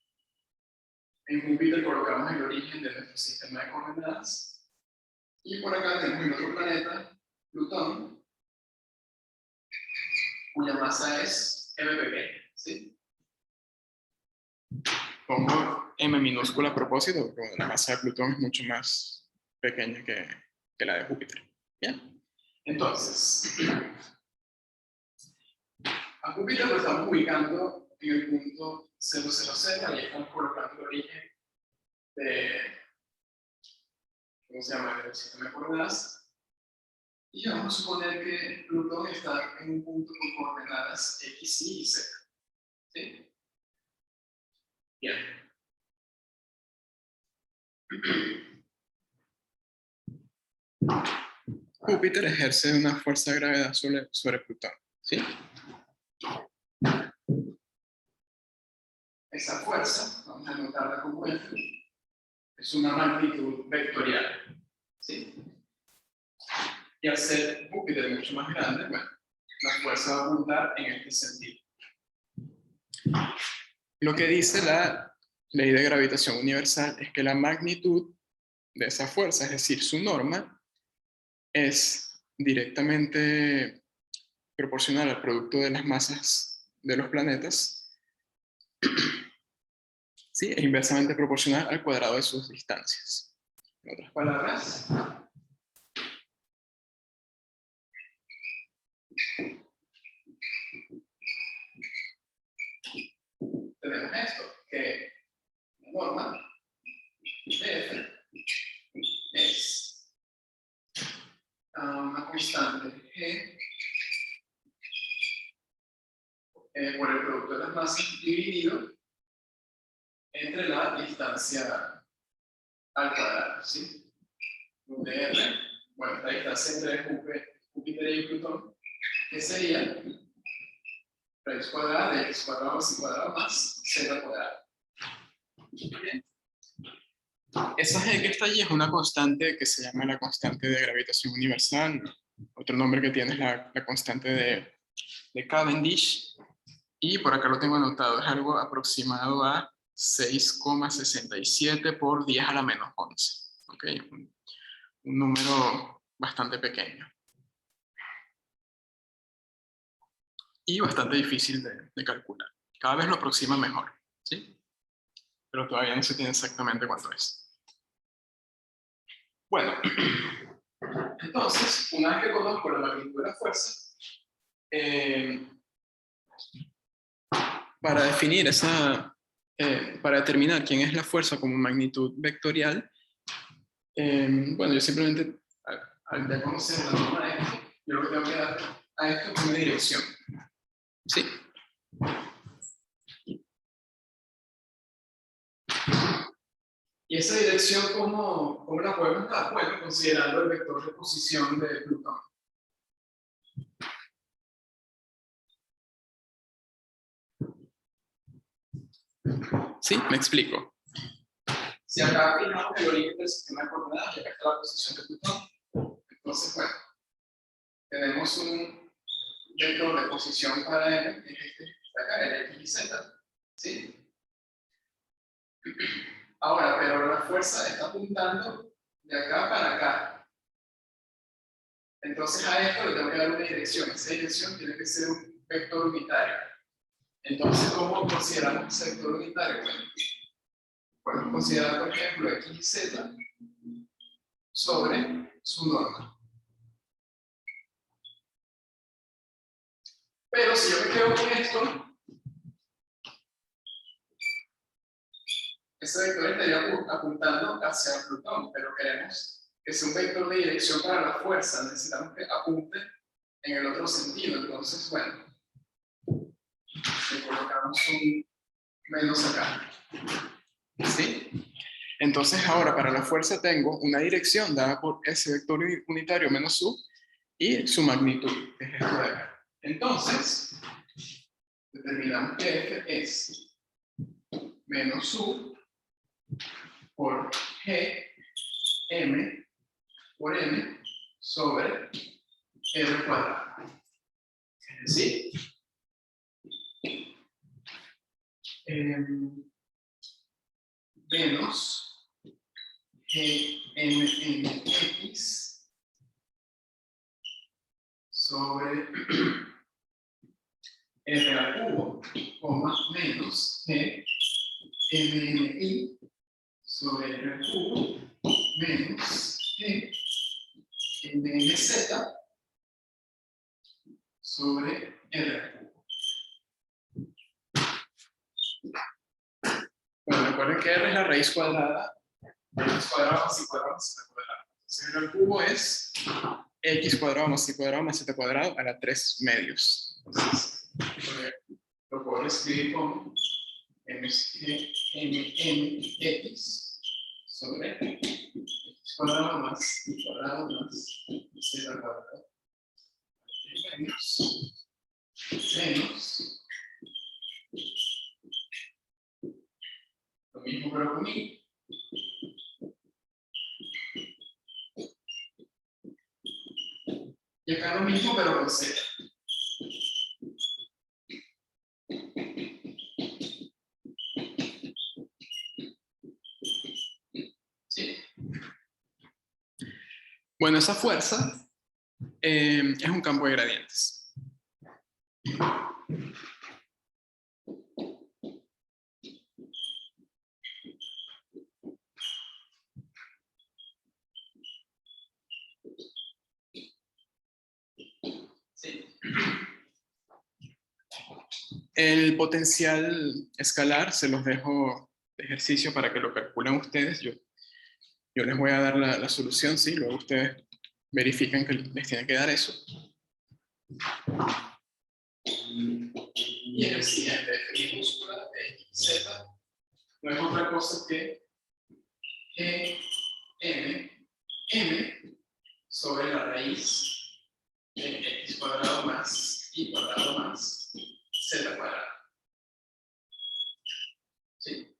En Júpiter colocamos el origen de nuestro sistema de coordenadas. Y por acá tenemos el otro planeta, Plutón, cuya masa es m pequeña. ¿Sí? Pongo m minúscula a propósito, porque la masa de Plutón es mucho más pequeña que la de Júpiter. ¿Bien? Entonces, a Júpiter lo estamos ubicando en el punto 000, ahí estamos colocando el origen de, ¿cómo se llama?, del sistema de coordenadas. Y vamos a suponer que Plutón está en un punto con coordenadas x, y z. ¿Sí? Bien. Júpiter ejerce una fuerza de gravedad sobre Plutón. ¿Sí? esa fuerza, vamos a anotarla como F, es una magnitud vectorial, ¿sí? Y al ser Júpiter mucho más grande, bueno, la fuerza va a apuntar en este sentido. Lo que dice la ley de gravitación universal es que la magnitud de esa fuerza, es decir, su norma, es directamente proporcional al producto de las masas de los planetas, ¿sí? E inversamente proporcional al cuadrado de sus distancias. En otras palabras, tenemos esto, que la norma de F es una constante G por el producto de las masas dividido entre la distancia al cuadrado, ¿sí? Donde R, bueno, la distancia entre Júpiter y Plutón, que sería raíz cuadrada de x cuadrado más y cuadrado más z cuadrado. Bien. Esa G que está allí es una constante que se llama la constante de gravitación universal. Otro nombre que tiene es la constante de Cavendish. Y por acá lo tengo anotado, es algo aproximado a 6,67 por 10 a la menos 11. ¿Ok? Un número bastante pequeño. Y bastante difícil de calcular. Cada vez lo aproxima mejor, ¿sí? Pero todavía no se tiene exactamente cuánto es. Bueno, entonces, una vez que conozco la magnitud de la fuerza, para definir para determinar quién es la fuerza como magnitud vectorial, bueno, yo simplemente, al ya conocer la norma de esto, yo lo que tengo que dar a esto es una dirección. ¿Sí? Y esa dirección, ¿cómo la podemos dar? Bueno, considerando el vector de posición de Plutón. ¿Sí? Me explico. Si acá fijamos el origen del sistema de coordenadas y acá está la posición de Plutón, entonces, bueno, tenemos un vector de posición para M, que es este, acá, el X y Z. ¿Sí? Ahora, pero la fuerza está apuntando de acá para acá. Entonces a esto le tengo que dar una dirección. Esa dirección tiene que ser un vector unitario. Entonces, ¿cómo consideramos ese vector unitario? Bueno, podemos considerar, por ejemplo, X y Z sobre su norma. Pero si yo me quedo con esto, ese vector estaría apuntando hacia Plutón, pero queremos que sea un vector de dirección para la fuerza. Necesitamos que apunte en el otro sentido. Entonces, bueno, le colocamos un menos acá. ¿Sí? Entonces ahora para la fuerza tengo una dirección dada por ese vector unitario menos u y su magnitud, que es esto de acá. Entonces, determinamos que F es menos u por G M por M sobre R cuadrado. Es decir, menos GMX sobre R al cubo, coma, menos GMI sobre R al cubo, menos GMZ sobre R al cubo. Bueno, recuerden que R es la raíz cuadrada más y cuadrado más z cuadrado. Entonces R al cubo es x cuadrado más y cuadrado más z cuadrado a la 3 medios. Entonces, lo puedo escribir como mx sobre x cuadrado más y cuadrado más z cuadrado menos pero con I. Y acá lo mismo, pero con Z. ¿Sí? Bueno, esa fuerza es un campo de gradientes. ¿Sí? El potencial escalar se los dejo de ejercicio para que lo calculen ustedes. Yo les voy a dar la solución, ¿sí? Luego ustedes verifican que les tiene que dar eso. Y en el siguiente, F minúscula de X, Z, no es otra cosa que G, M sobre la raíz de X cuadrado más Y cuadrado más Z cuadrado. ¿Sí?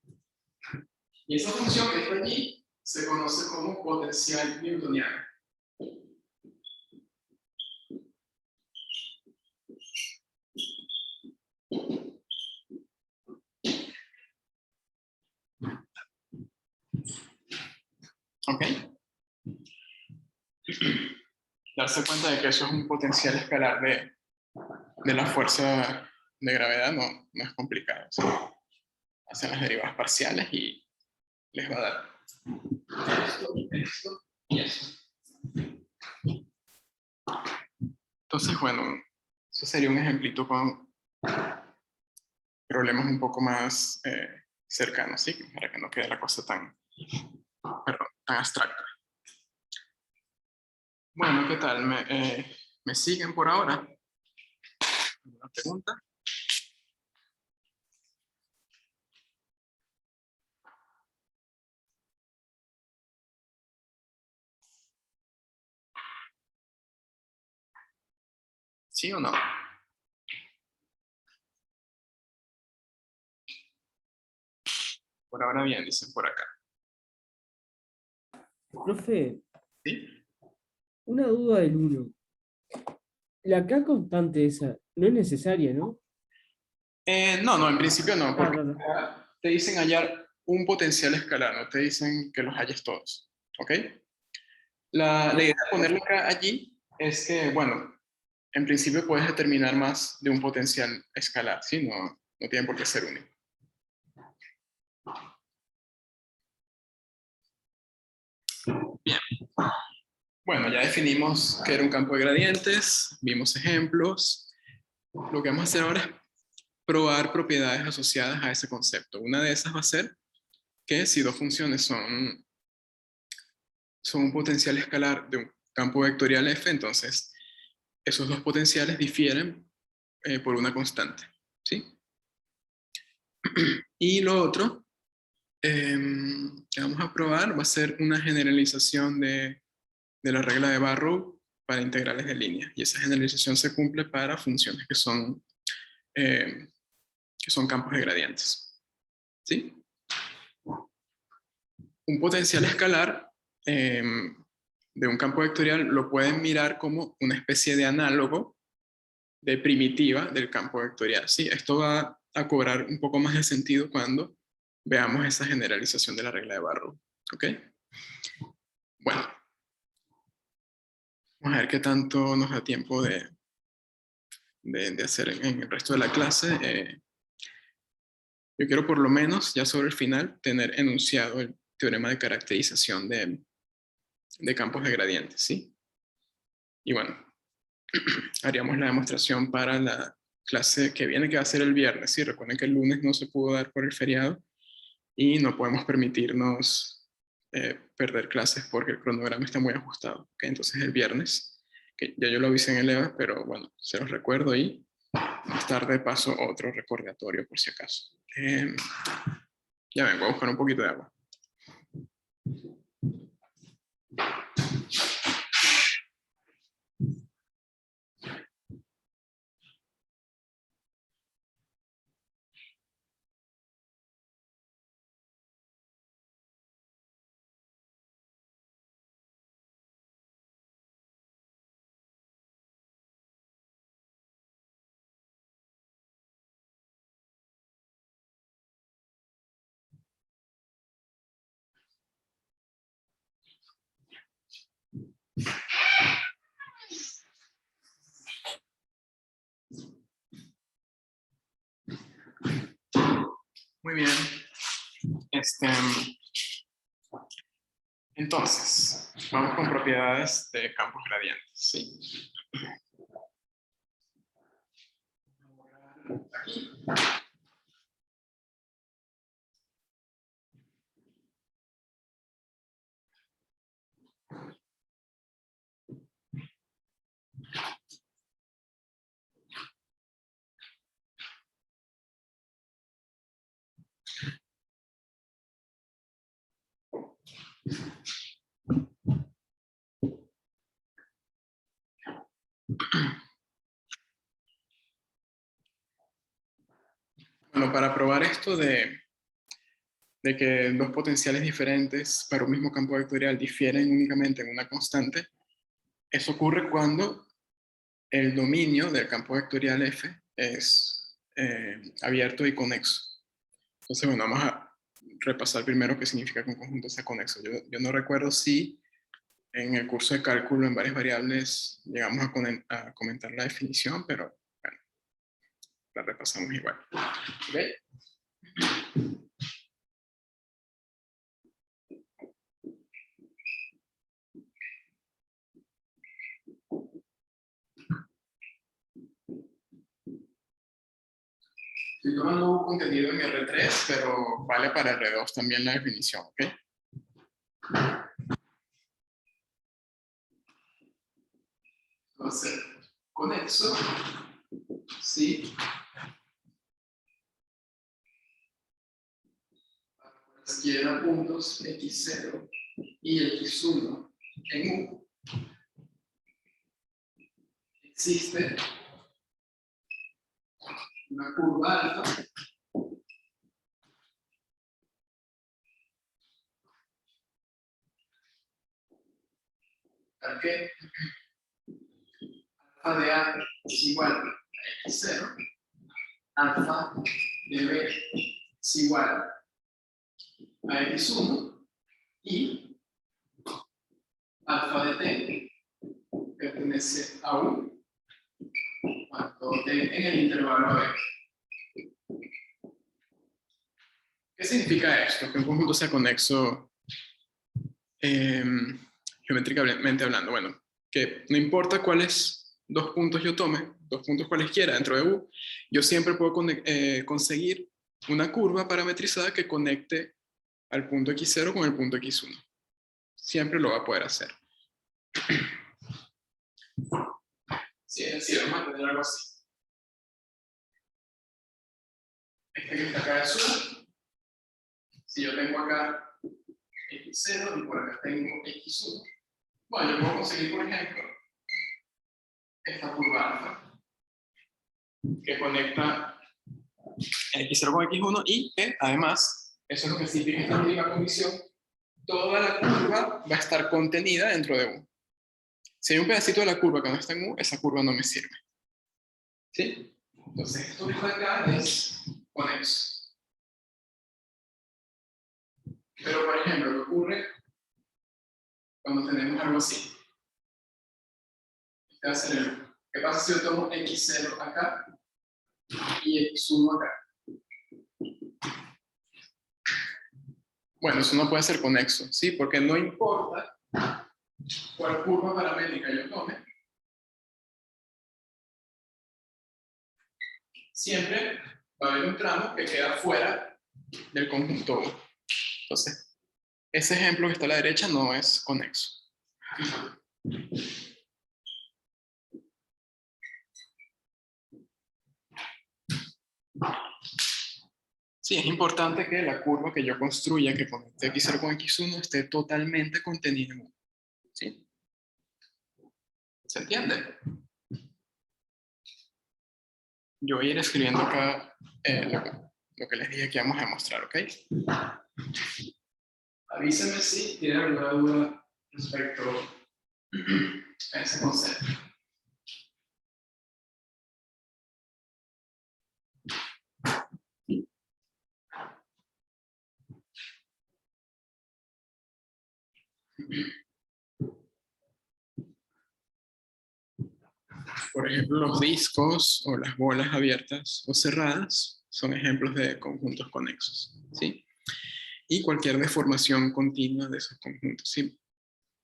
Y esa función que está allí se conoce como potencial newtoniano. ¿Ok? Darse cuenta de que eso es un potencial escalar de la fuerza de gravedad no es complicado. O sea, hacen las derivadas parciales y les va a dar esto y esto. Entonces, bueno, eso sería un ejemplito con problemas un poco más cercanos, ¿sí? Para que no quede la cosa tan abstracta. Bueno, ¿qué tal? ¿Me siguen por ahora? ¿Alguna pregunta? ¿Sí o no? Por ahora bien, dicen por acá. Profe, ¿Sí? una duda del 1. La K constante esa no es necesaria, ¿no? No, en principio no, porque no. acá te dicen hallar un potencial escalar, no te dicen que los halles todos. ¿Ok? La idea de ponerlo acá allí es que, bueno, en principio puedes determinar más de un potencial escalar, ¿sí? No tiene por qué ser único. Bien. Bueno, ya definimos que era un campo de gradientes, vimos ejemplos. Lo que vamos a hacer ahora es probar propiedades asociadas a ese concepto. Una de esas va a ser que si dos funciones son un potencial escalar de un campo vectorial f, entonces esos dos potenciales difieren por una constante, ¿sí? Y lo otro que vamos a probar va a ser una generalización de la regla de Barrow para integrales de línea. Y esa generalización se cumple para funciones que son campos de gradientes, ¿sí? Un potencial escalar de un campo vectorial lo pueden mirar como una especie de análogo de primitiva del campo vectorial, ¿sí? Esto va a cobrar un poco más de sentido cuando veamos esa generalización de la regla de Barrow, ¿ok? Bueno, vamos a ver qué tanto nos da tiempo de hacer en el resto de la clase. Yo quiero por lo menos, ya sobre el final, tener enunciado el teorema de caracterización de campos de gradientes, ¿sí? Y bueno, haríamos la demostración para la clase que viene, que va a ser el viernes, ¿sí? Recuerden que el lunes no se pudo dar por el feriado y no podemos permitirnos perder clases porque el cronograma está muy ajustado, ¿ok? Entonces el viernes, que ya yo lo avisé en el EVA, pero bueno, se los recuerdo y más tarde paso otro recordatorio por si acaso. Ya vengo a buscar un poquito de agua. Muy bien. Entonces, vamos con propiedades de campos gradientes, ¿sí? Aquí. Bueno, para probar esto de que dos potenciales diferentes para un mismo campo vectorial difieren únicamente en una constante, eso ocurre cuando el dominio del campo vectorial F es abierto y conexo. Entonces, bueno, vamos a repasar primero qué significa que un conjunto sea conexo. Yo no recuerdo si en el curso de cálculo en varias variables llegamos a comentar la definición, pero bueno, la repasamos igual. ¿Okay? Estoy tomando un contenido en R3, pero vale para R2 también la definición, ¿ok? Entonces, conexo, sí, cualquiera puntos x0 y x1 en U, existe una curva alfa para que alfa de A es igual a x0, alfa de B es igual a x1 y alfa de T pertenece a U cuando T en el intervalo B. ¿Qué significa esto? Que un conjunto sea conexo geométricamente hablando. Bueno, que no importa cuáles dos puntos yo tome, dos puntos cualesquiera dentro de U, yo siempre puedo conseguir una curva parametrizada que conecte al punto x0 con el punto x1. Siempre lo va a poder hacer. Sí, es decir, vamos a tener algo así. Este que está acá es U. Si yo tengo acá x0 y por acá tengo x1, bueno, yo puedo conseguir, por ejemplo, esta curva alfa que conecta x0 con x1 y que además, eso es lo que significa esta última condición, toda la curva va a estar contenida dentro de U. Si hay un pedacito de la curva que no está en U, esa curva no me sirve. ¿Sí? Entonces, esto que está acá es conexo. Pero, por ejemplo, ¿qué ocurre cuando tenemos algo así? Este va a ser el. ¿Qué pasa si yo tomo x0 acá y x1 acá? Bueno, eso no puede ser conexo, ¿sí? Porque no importa cuál curva paramétrica yo tome, siempre va a haber un tramo que queda fuera del conjunto U. Entonces, ese ejemplo que está a la derecha no es conexo. Sí, es importante que la curva que yo construya, que conecte x0 con x1, esté totalmente contenida en U. ¿Sí? ¿Se entiende? Yo voy a ir escribiendo acá lo que les dije que vamos a demostrar, ¿ok? Avísenme si tienen alguna duda respecto a ese concepto. Por ejemplo, los discos o las bolas abiertas o cerradas son ejemplos de conjuntos conexos, ¿sí? Y cualquier deformación continua de esos conjuntos, ¿sí?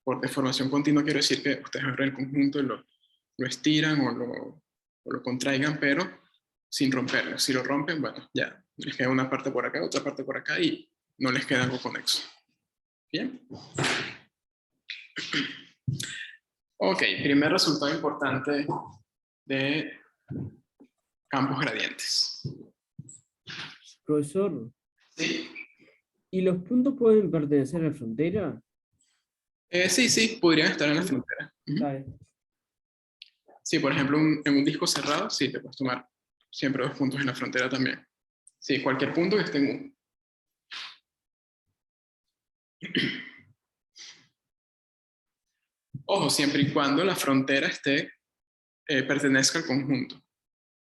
Por deformación continua quiero decir que ustedes agarran el conjunto y lo estiran o lo contraigan, pero sin romperlo. Si lo rompen, bueno, ya les queda una parte por acá, otra parte por acá y no les queda algo conexo. ¿Bien? Ok, primer resultado importante de campos gradientes. Profesor, ¿Sí? ¿y los puntos pueden pertenecer a la frontera? Sí, podrían estar en la frontera. Ujú. ¿Sabe? Sí, por ejemplo, en un disco cerrado, sí, te puedes tomar siempre 2 puntos en la frontera también. Sí, cualquier punto que esté en U. Ojo, siempre y cuando la frontera pertenezca al conjunto.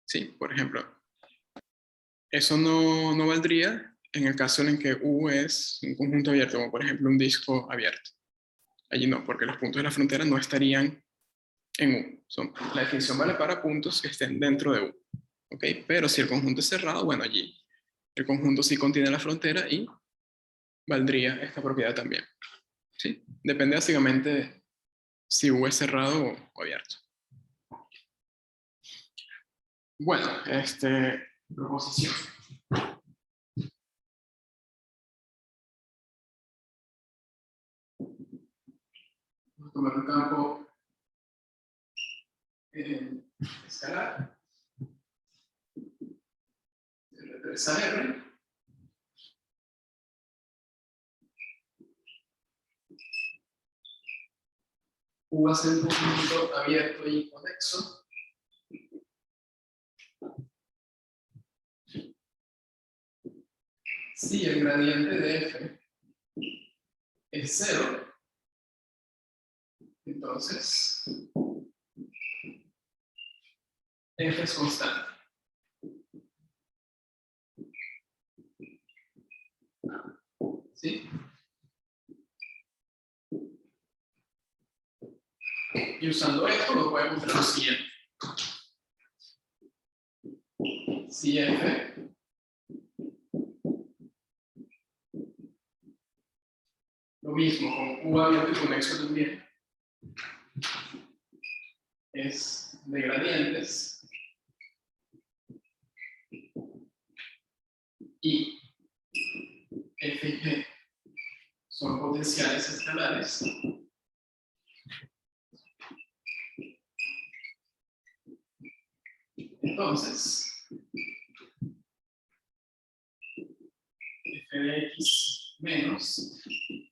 Sí, por ejemplo, eso no valdría en el caso en que U es un conjunto abierto, como por ejemplo un disco abierto. Allí no, porque los puntos de la frontera no estarían en U. La definición vale para puntos que estén dentro de U. ¿Ok? Pero si el conjunto es cerrado, bueno, allí el conjunto sí contiene la frontera y valdría esta propiedad también. ¿Sí? Depende básicamente de si U es cerrado o abierto. Bueno, proposición. Vamos a tomar un campo escalar. R3 a R. U va a ser un conjunto abierto y conexo. Si el gradiente de F es 0, entonces F es constante. ¿Sí? Y usando esto lo podemos ver lo siguiente. Si F lo mismo con U abierto y conexo también es de gradientes y F y G son potenciales escalares. Entonces, F de X menos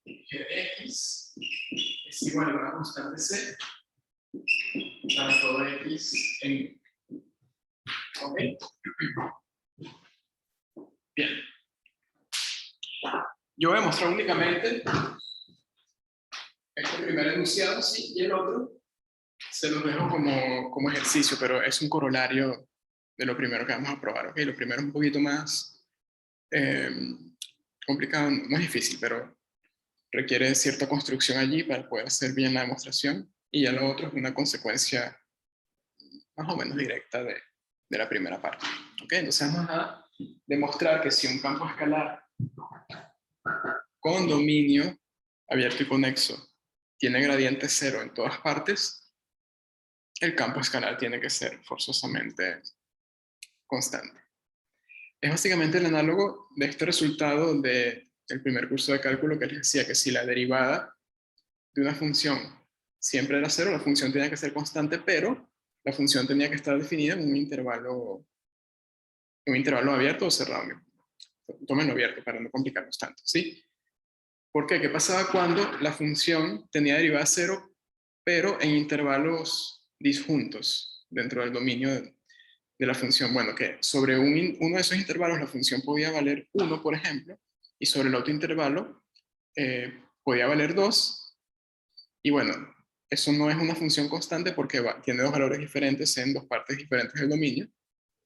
G de X es igual a una constante C para todo X en U. ¿Ok? Bien. Yo voy a mostrar únicamente este primer enunciado, sí, y el otro se los dejo como ejercicio, pero es un corolario de lo primero que vamos a probar. ¿Ok? Lo primero es un poquito más complicado, no es difícil, pero requiere cierta construcción allí para poder hacer bien la demostración. Y ya lo otro es una consecuencia más o menos directa de la primera parte. ¿Ok? Entonces vamos a demostrar que si un campo escalar con dominio abierto y conexo tiene gradiente 0 en todas partes, el campo escalar tiene que ser forzosamente constante. Es básicamente el análogo de este resultado del primer curso de cálculo que les decía que si la derivada de una función siempre era 0, la función tenía que ser constante, pero la función tenía que estar definida en un intervalo abierto o cerrado. Tómenlo abierto para no complicarnos tanto, ¿sí? ¿Por qué? ¿Qué pasaba cuando la función tenía derivada 0, pero en intervalos disjuntos dentro del dominio de la función? Bueno, que sobre uno de esos intervalos la función podía valer 1, por ejemplo, y sobre el otro intervalo podía valer 2, y bueno, eso no es una función constante porque tiene 2 valores diferentes en 2 partes diferentes del dominio,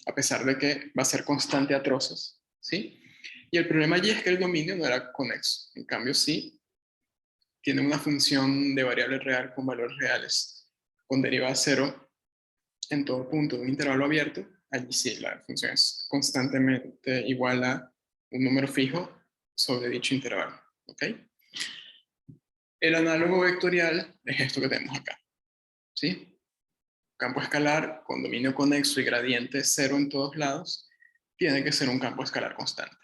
a pesar de que va a ser constante a trozos, ¿sí? Y el problema allí es que el dominio no era conexo, en cambio sí, tiene una función de variable real con valores reales, con derivada 0 en todo punto de un intervalo abierto, allí sí la función es constantemente igual a un número fijo sobre dicho intervalo. ¿Ok? El análogo vectorial es esto que tenemos acá. ¿Sí? Campo escalar con dominio conexo y gradiente 0 en todos lados, tiene que ser un campo escalar constante.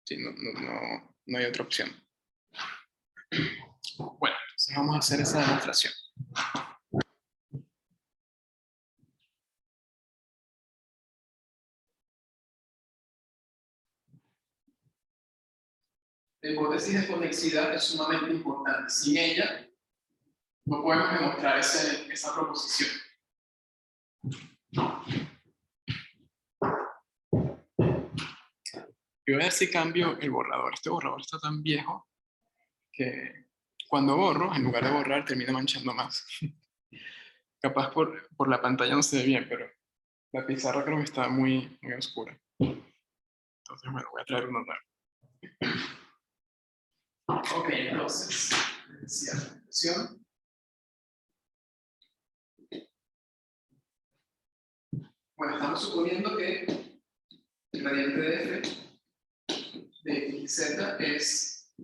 ¿Sí? No hay otra opción. Bueno, entonces vamos a hacer esa demostración. La hipótesis de conexidad es sumamente importante. Sin ella, no podemos demostrar esa proposición. Yo voy a ver si cambio el borrador. Este borrador está tan viejo que cuando borro, en lugar de borrar, termina manchando más. Capaz por la pantalla no se ve bien, pero la pizarra creo que está muy oscura. Entonces, bueno, voy a traer uno nuevo. Ok, entonces, decía la expresión. Bueno, estamos suponiendo que el gradiente de f de x y z es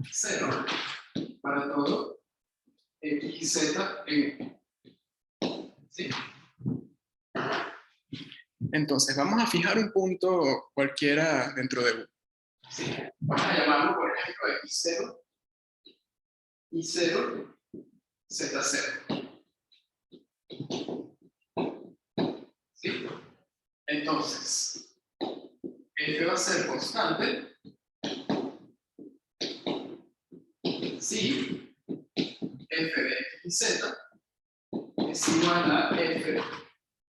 0 para todo x y z en U. ¿Sí? Entonces, vamos a fijar un punto cualquiera dentro de U. ¿Sí? Vamos a llamarlo, por ejemplo, x0, y0, z0. ¿Sí? Entonces, f va a ser constante si f de x y z es igual a f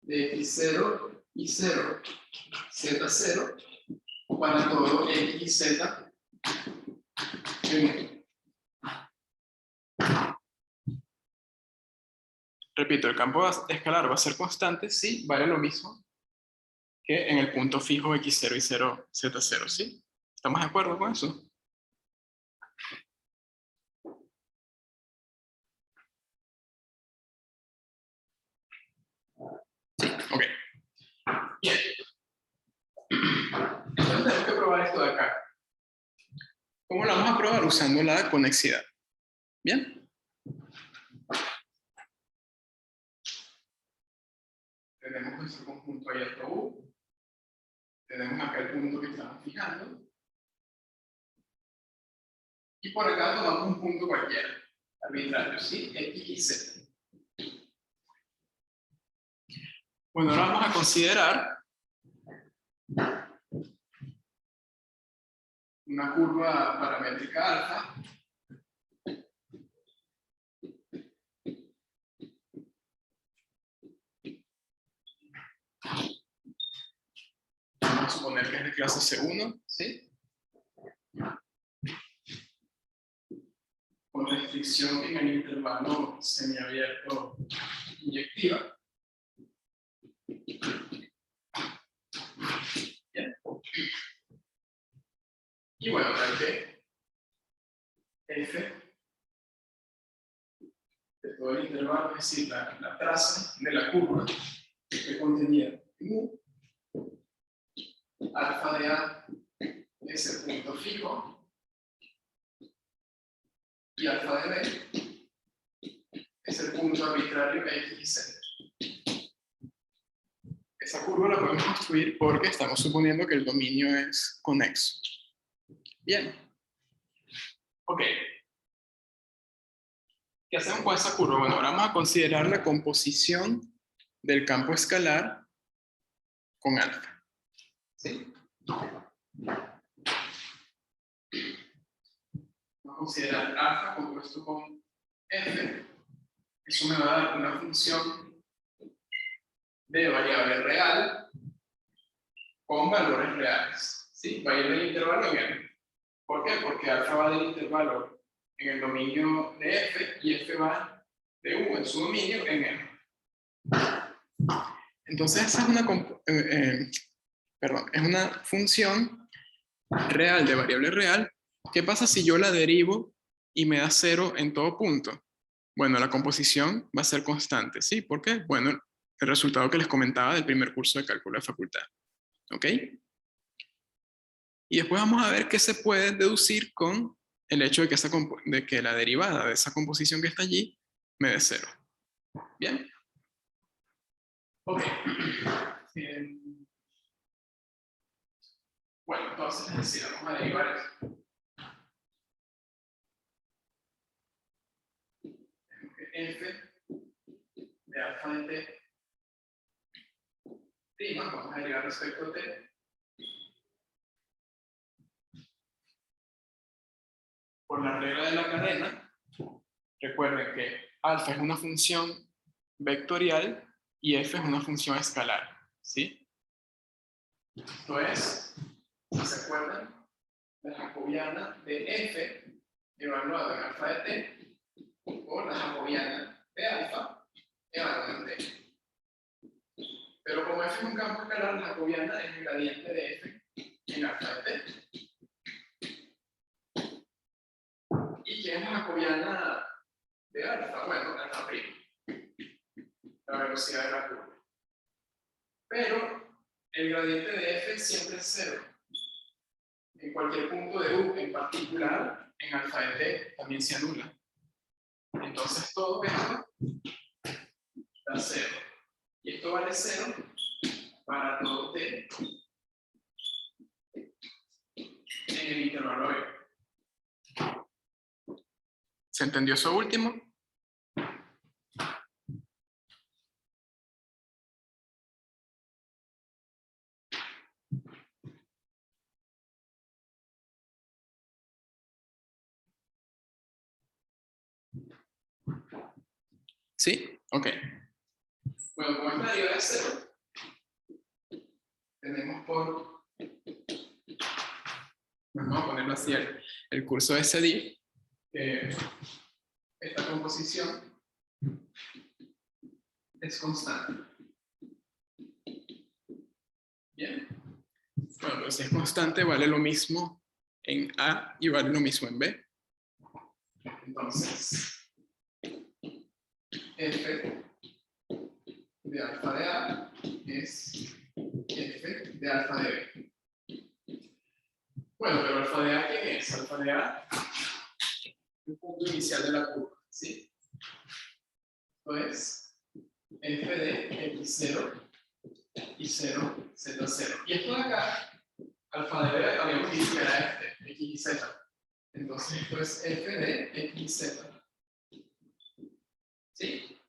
de x0 y 0 z0 para todo x y z en U. Repito, el campo escalar va a ser constante si vale lo mismo que en el punto fijo x0 y 0 z0, ¿sí? ¿Estamos de acuerdo con eso? Sí, ok. Bien. Entonces tenemos que probar esto de acá. ¿Cómo lo vamos a probar? Usando la conexidad. ¿Bien? Tenemos nuestro conjunto abierto U. Tenemos acá el punto que estamos fijando. Y por acá tomamos un punto cualquiera, arbitrario, ¿sí? X y Z. Bueno, ahora vamos a considerar una curva paramétrica alfa. Vamos a suponer que es de clase C1, ¿sí? Con restricción en el intervalo semiabierto inyectiva. Bien. Y bueno, tal que f de todo el intervalo, es decir, la traza de la curva que contenía U, alfa de A es el punto fijo y alfa de B es el punto arbitrario X y Z. Esa curva la podemos construir porque estamos suponiendo que el dominio es conexo. Bien. Ok. ¿Qué hacemos con esa curva? Bueno, ahora vamos a considerar la composición del campo escalar con alfa. ¿Sí? Vamos a considerar alfa compuesto con f. Eso me va a dar una función de variable real con valores reales. ¿Sí? Va a ir del intervalo en n. ¿Por qué? Porque alfa va del intervalo en el dominio de f y f va de u en su dominio en n. Entonces esa es una función real de variable real. ¿Qué pasa si yo la derivo y me da 0 en todo punto? Bueno, la composición va a ser constante, ¿sí? ¿Por qué? Bueno, el resultado que les comentaba del primer curso de cálculo de facultad. ¿Ok? Y después vamos a ver qué se puede deducir con el hecho de que la derivada de esa composición que está allí me dé 0. ¿Bien? Ok. Bueno, entonces les decía, vamos a derivar esto. Tenemos que f de alfa de t prima, vamos a derivar respecto a t, por la regla de la cadena. Recuerden que alfa es una función vectorial y f es una función escalar, ¿sí? Esto es, si se acuerdan, la jacobiana de f evaluada en alfa de t por la jacobiana de alfa evaluada en t. Pero como f es un campo escalar, la jacobiana es el gradiente de f en alfa de t. ¿Y quién es la jacobiana de alfa? Bueno, alfa prima, la velocidad de la curva. Pero el gradiente de f siempre es 0. En cualquier punto de u, en particular, en alfa de t, también se anula. Entonces todo esto da 0. Y esto vale 0 para todo t en el intervalo b. ¿Se entendió eso último? ¿Sí? Ok. Bueno, como esta derivada es 0, tenemos por... Vamos a ponerlo así, el curso de SDI, esta composición es constante. Bien. Bueno, pero si es constante, vale lo mismo en A y vale lo mismo en B. Entonces, f de alfa de A es f de alfa de B. Bueno, pero alfa de A, ¿qué es? Alfa de A, el punto inicial de la curva, ¿sí? Esto es f de x0 y 0, z0. Y esto de acá, alfa de B, habíamos dicho que era x y z. Entonces esto es f de x y z. ¿Sí?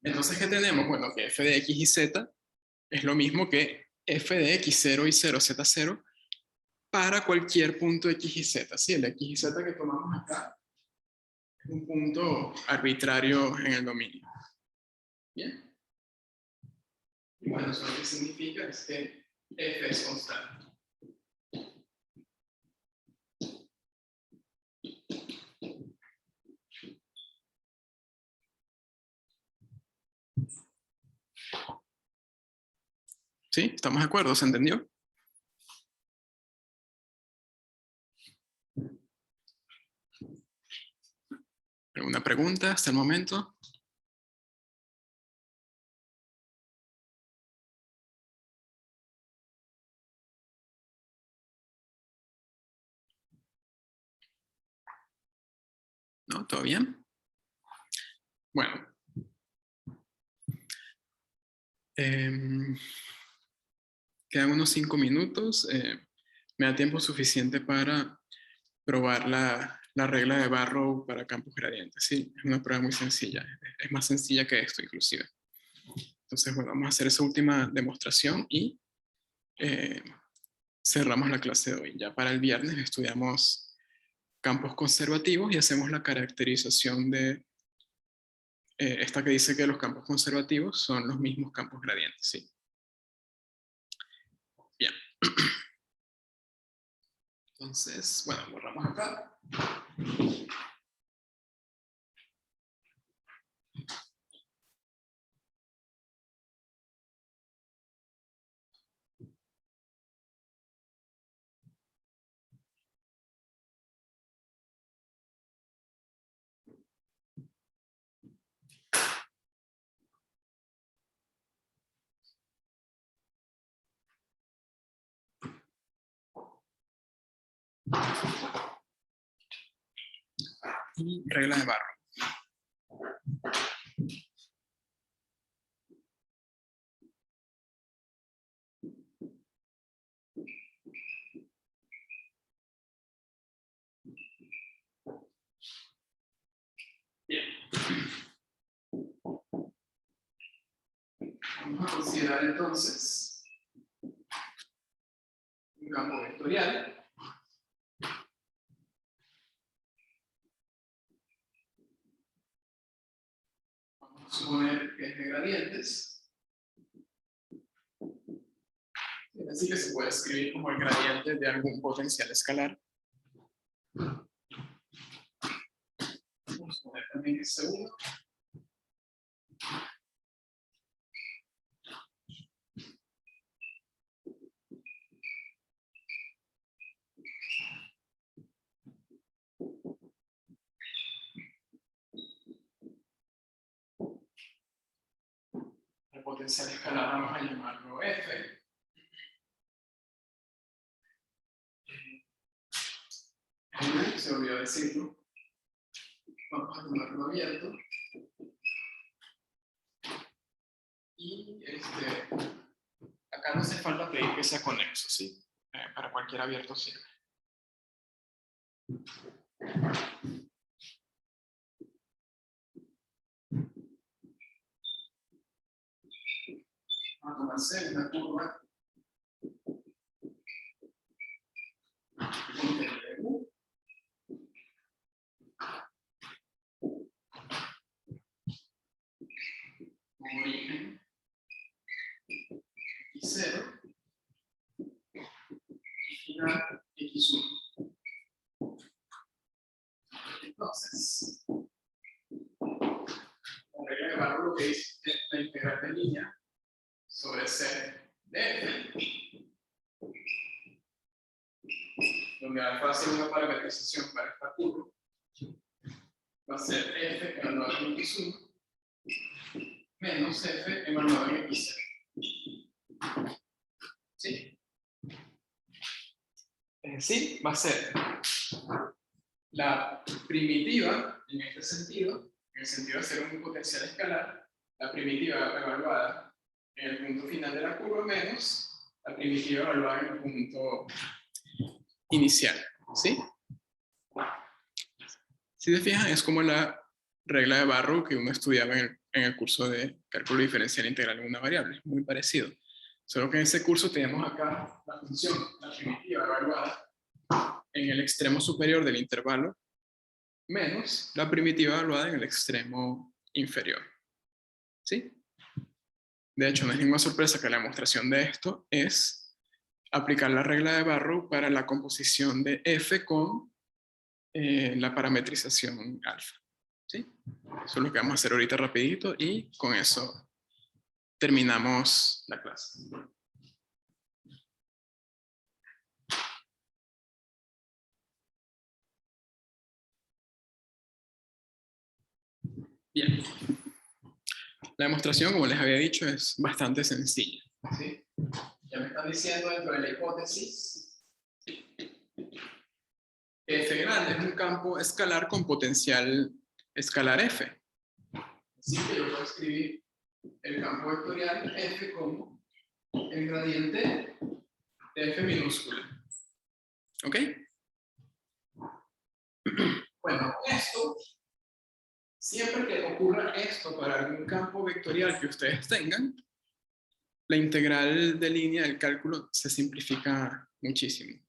Entonces, ¿qué tenemos? Bueno, que f de x y z es lo mismo que f de x0 y 0, z0 para cualquier punto x y z. ¿Sí? El x y z que tomamos acá es un punto arbitrario en el dominio. ¿Bien? Y bueno, eso lo que significa es que f es constante. ¿Sí? ¿Estamos de acuerdo? ¿Se entendió? ¿Alguna pregunta hasta el momento? ¿No? ¿Todo bien? Bueno. Quedan unos 5 minutos. Me da tiempo suficiente para probar la regla de Barrow para campos gradientes. Sí, es una prueba muy sencilla. Es más sencilla que esto, inclusive. Entonces, bueno, vamos a hacer esa última demostración y cerramos la clase de hoy. Ya para el viernes estudiamos campos conservativos y hacemos la caracterización de esta que dice que los campos conservativos son los mismos campos gradientes. ¿Sí? Bien. Entonces, bueno, borramos acá. y regla de Barrow. Bien. Vamos a considerar entonces un campo vectorial. Vamos a suponer que es de gradientes. Es decir, que se puede escribir como el gradiente de algún potencial escalar. Vamos a poner también que es C1. El potencial escalar vamos a llamarlo F. Se olvidó decirlo. Vamos a tomarlo abierto. Y acá no hace falta pedir que sea conexo, ¿sí? Para cualquier abierto sirve. Vamos a tomar C, una curva. Como origen X0 y final X1. Entonces, la regla de Barrow lo que dice es la integral de línea sobre C de F, donde alfa hace una parametrización para esta curva, va a ser F evaluado en X1 menos F evaluado en X0. ¿Sí? Es decir, va a ser la primitiva, en este sentido, en el sentido de ser un potencial escalar, la primitiva evaluada en el punto final de la curva menos la primitiva evaluada en el punto inicial. ¿Sí? Si te fijan, es como la regla de Barrow que uno estudiaba en el curso de cálculo diferencial integral en una variable. Muy parecido. Solo que en ese curso tenemos acá la función, la primitiva evaluada en el extremo superior del intervalo menos la primitiva evaluada en el extremo inferior. ¿Sí? De hecho, no es ninguna sorpresa que la demostración de esto es aplicar la regla de Barrow para la composición de F con la parametrización alfa. ¿Sí? Eso es lo que vamos a hacer ahorita rapidito y con eso terminamos la clase. Bien. La demostración, como les había dicho, es bastante sencilla. ¿Sí? Ya me están diciendo dentro de la hipótesis que F grande es un campo escalar con potencial escalar F. Así que yo puedo escribir el campo vectorial F como el gradiente de F minúscula. ¿Ok? Bueno, esto, siempre que ocurra esto para algún campo vectorial que ustedes tengan, la integral de línea del cálculo se simplifica muchísimo.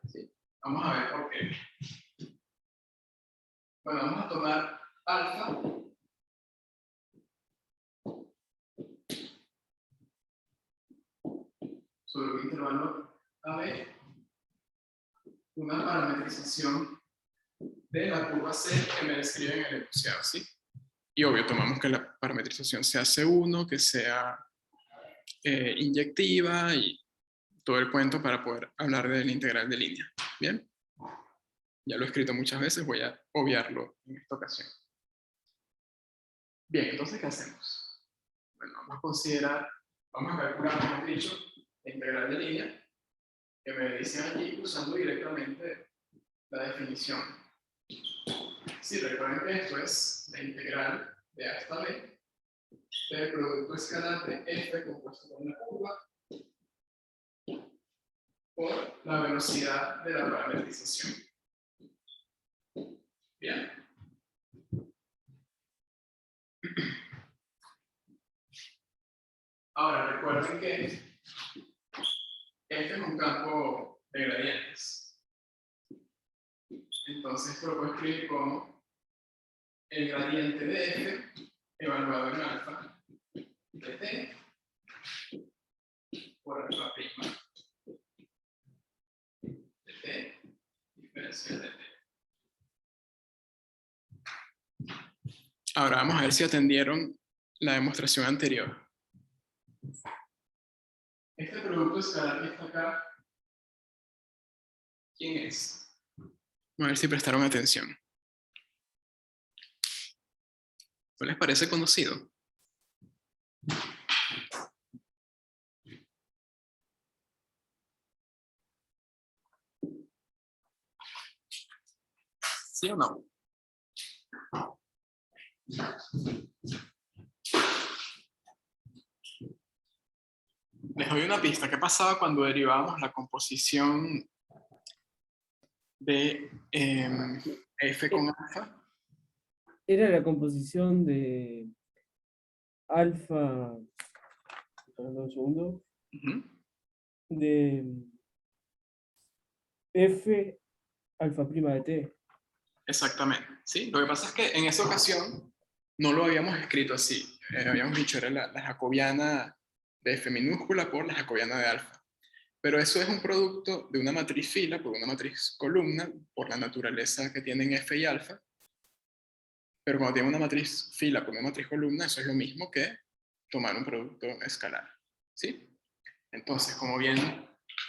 ¿Sí? Vamos a ver por qué. Bueno, vamos a tomar alfa sobre un intervalo AB, una parametrización de la curva C que me describe en el enunciado, ¿sí? Y obvio, tomamos que la parametrización sea C1, que sea inyectiva y todo el cuento para poder hablar de la integral de línea. ¿Bien? Ya lo he escrito muchas veces, voy a obviarlo en esta ocasión. Bien, entonces, ¿qué hacemos? Bueno, vamos a considerar, vamos a calcular, como he dicho, la integral de línea, que me dicen aquí usando directamente la definición. Sí, recuerden que esto es la integral de A hasta B del producto escalar de f compuesto con una curva por la velocidad de la parametrización. Bien. Ahora recuerden que este es un campo de gradientes. Entonces esto lo puedo escribir como el gradiente de f evaluado en alfa de t por alfa prima de t diferencial de t. Ahora vamos a ver si atendieron la demostración anterior. Este producto escalar que está acá, ¿quién es? Vamos a ver si prestaron atención. ¿No les parece conocido? ¿Sí o no? Les doy una pista. ¿Qué pasaba cuando derivábamos la composición de f con alfa? Era la composición de alfa, perdón, un segundo, Ujú. de f alfa prima de t. Exactamente. ¿Sí? Lo que pasa es que en esa ocasión no lo habíamos escrito así. Habíamos dicho era la jacobiana de f minúscula por la jacobiana de alfa. Pero eso es un producto de una matriz fila por una matriz columna, por la naturaleza que tienen f y alfa. Pero cuando tiene una matriz fila por una matriz columna, eso es lo mismo que tomar un producto escalar. ¿Sí? Entonces, como bien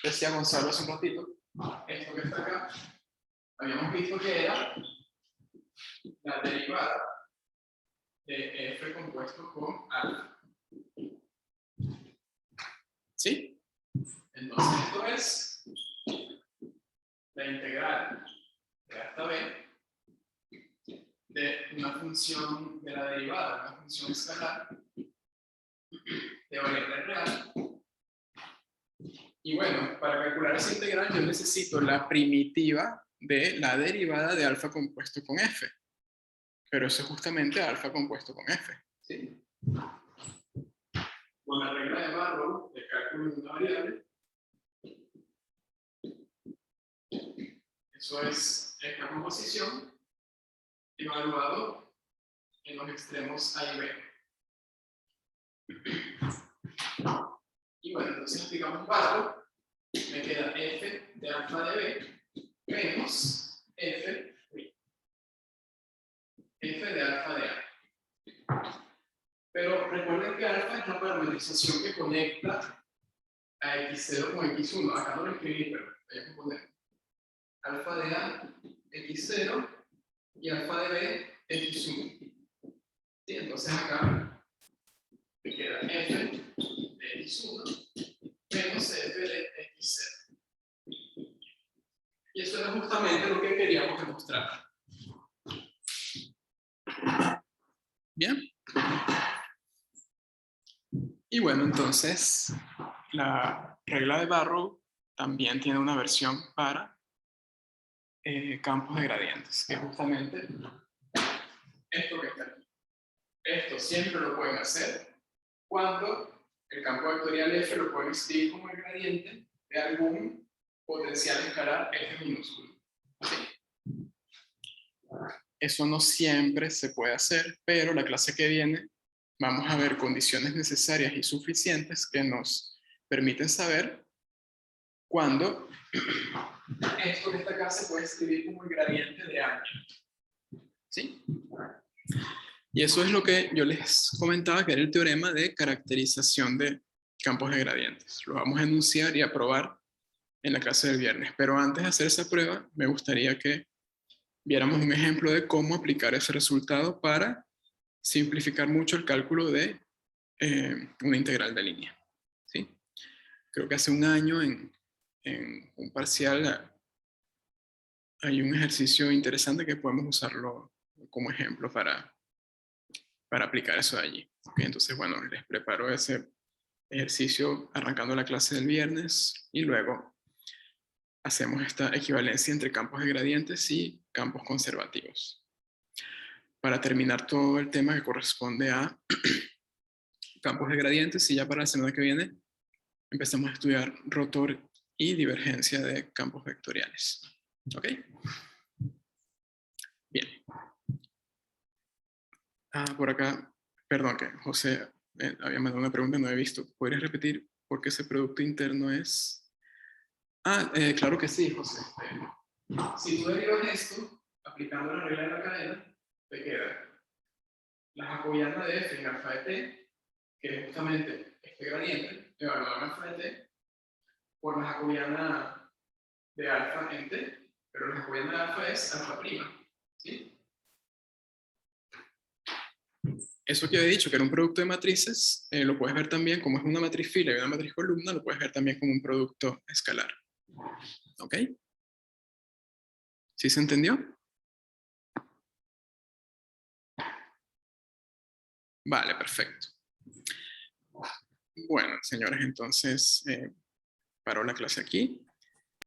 decía Gonzalo hace un ratito, esto que está acá, habíamos visto que era la derivada de f compuesto con alfa. ¿Sí? Entonces, esto es la integral de A hasta b de una función de la derivada, una función escalar de variable real. Y bueno, para calcular esa integral yo necesito la primitiva de la derivada de alfa compuesto con f. Pero eso es justamente alfa compuesto con f. ¿Sí? Con la regla de Barrow de cálculo de una variable, eso es esta composición evaluado en los extremos A y B. Y bueno, entonces aplicamos Barrow, me queda f de alfa de b menos f de alfa de a. Pero recuerden que alfa es la parametrización que conecta a x0 con x1. Acá no lo escribí, pero voy a poner alfa de a x0 y alfa de b x1. ¿Sí? Entonces acá me queda f de x1 menos f de x0. Y eso era justamente lo que queríamos demostrar. Bien. Y bueno, entonces la regla de Barrow también tiene una versión para campos de gradientes, que es justamente esto que está aquí. Esto siempre lo pueden hacer cuando el campo vectorial f lo pueden escribir como el gradiente de algún potencial escalar f minúsculo. ¿Sí? Eso no siempre se puede hacer, pero la clase que viene vamos a ver condiciones necesarias y suficientes que nos permiten saber cuándo esto que está acá se puede escribir como el gradiente de ancho. ¿Sí? Y eso es lo que yo les comentaba, que era el teorema de caracterización de campos de gradientes. Lo vamos a enunciar y a probar en la clase del viernes. Pero antes de hacer esa prueba, me gustaría que viéramos un ejemplo de cómo aplicar ese resultado para simplificar mucho el cálculo de una integral de línea. ¿Sí? Creo que hace un año en un parcial hay un ejercicio interesante que podemos usarlo como ejemplo para aplicar eso de allí. ¿Okay? Entonces, bueno, les preparo ese ejercicio arrancando la clase del viernes y luego hacemos esta equivalencia entre campos de gradientes y campos conservativos. Para terminar todo el tema que corresponde a campos de gradientes, y ya para la semana que viene empezamos a estudiar rotor y divergencia de campos vectoriales. ¿Ok? Bien. Por acá, perdón, que José había mandado una pregunta, no he visto. ¿Podrías repetir por qué ese producto interno es? Claro que sí, José. Si tú derivas esto, aplicando la regla de la cadena, te queda la jacobiana de f en alfa de t, que es justamente este gradiente, evaluado en alfa de t, por la jacobiana de alfa en t, pero la jacobiana de alfa es alfa prima, ¿sí? Eso que he dicho, que era un producto de matrices, lo puedes ver también, como es una matriz fila y una matriz columna, lo puedes ver también como un producto escalar. ¿Ok? ¿Sí se entendió? Vale, perfecto. Bueno, señores, entonces paro la clase aquí.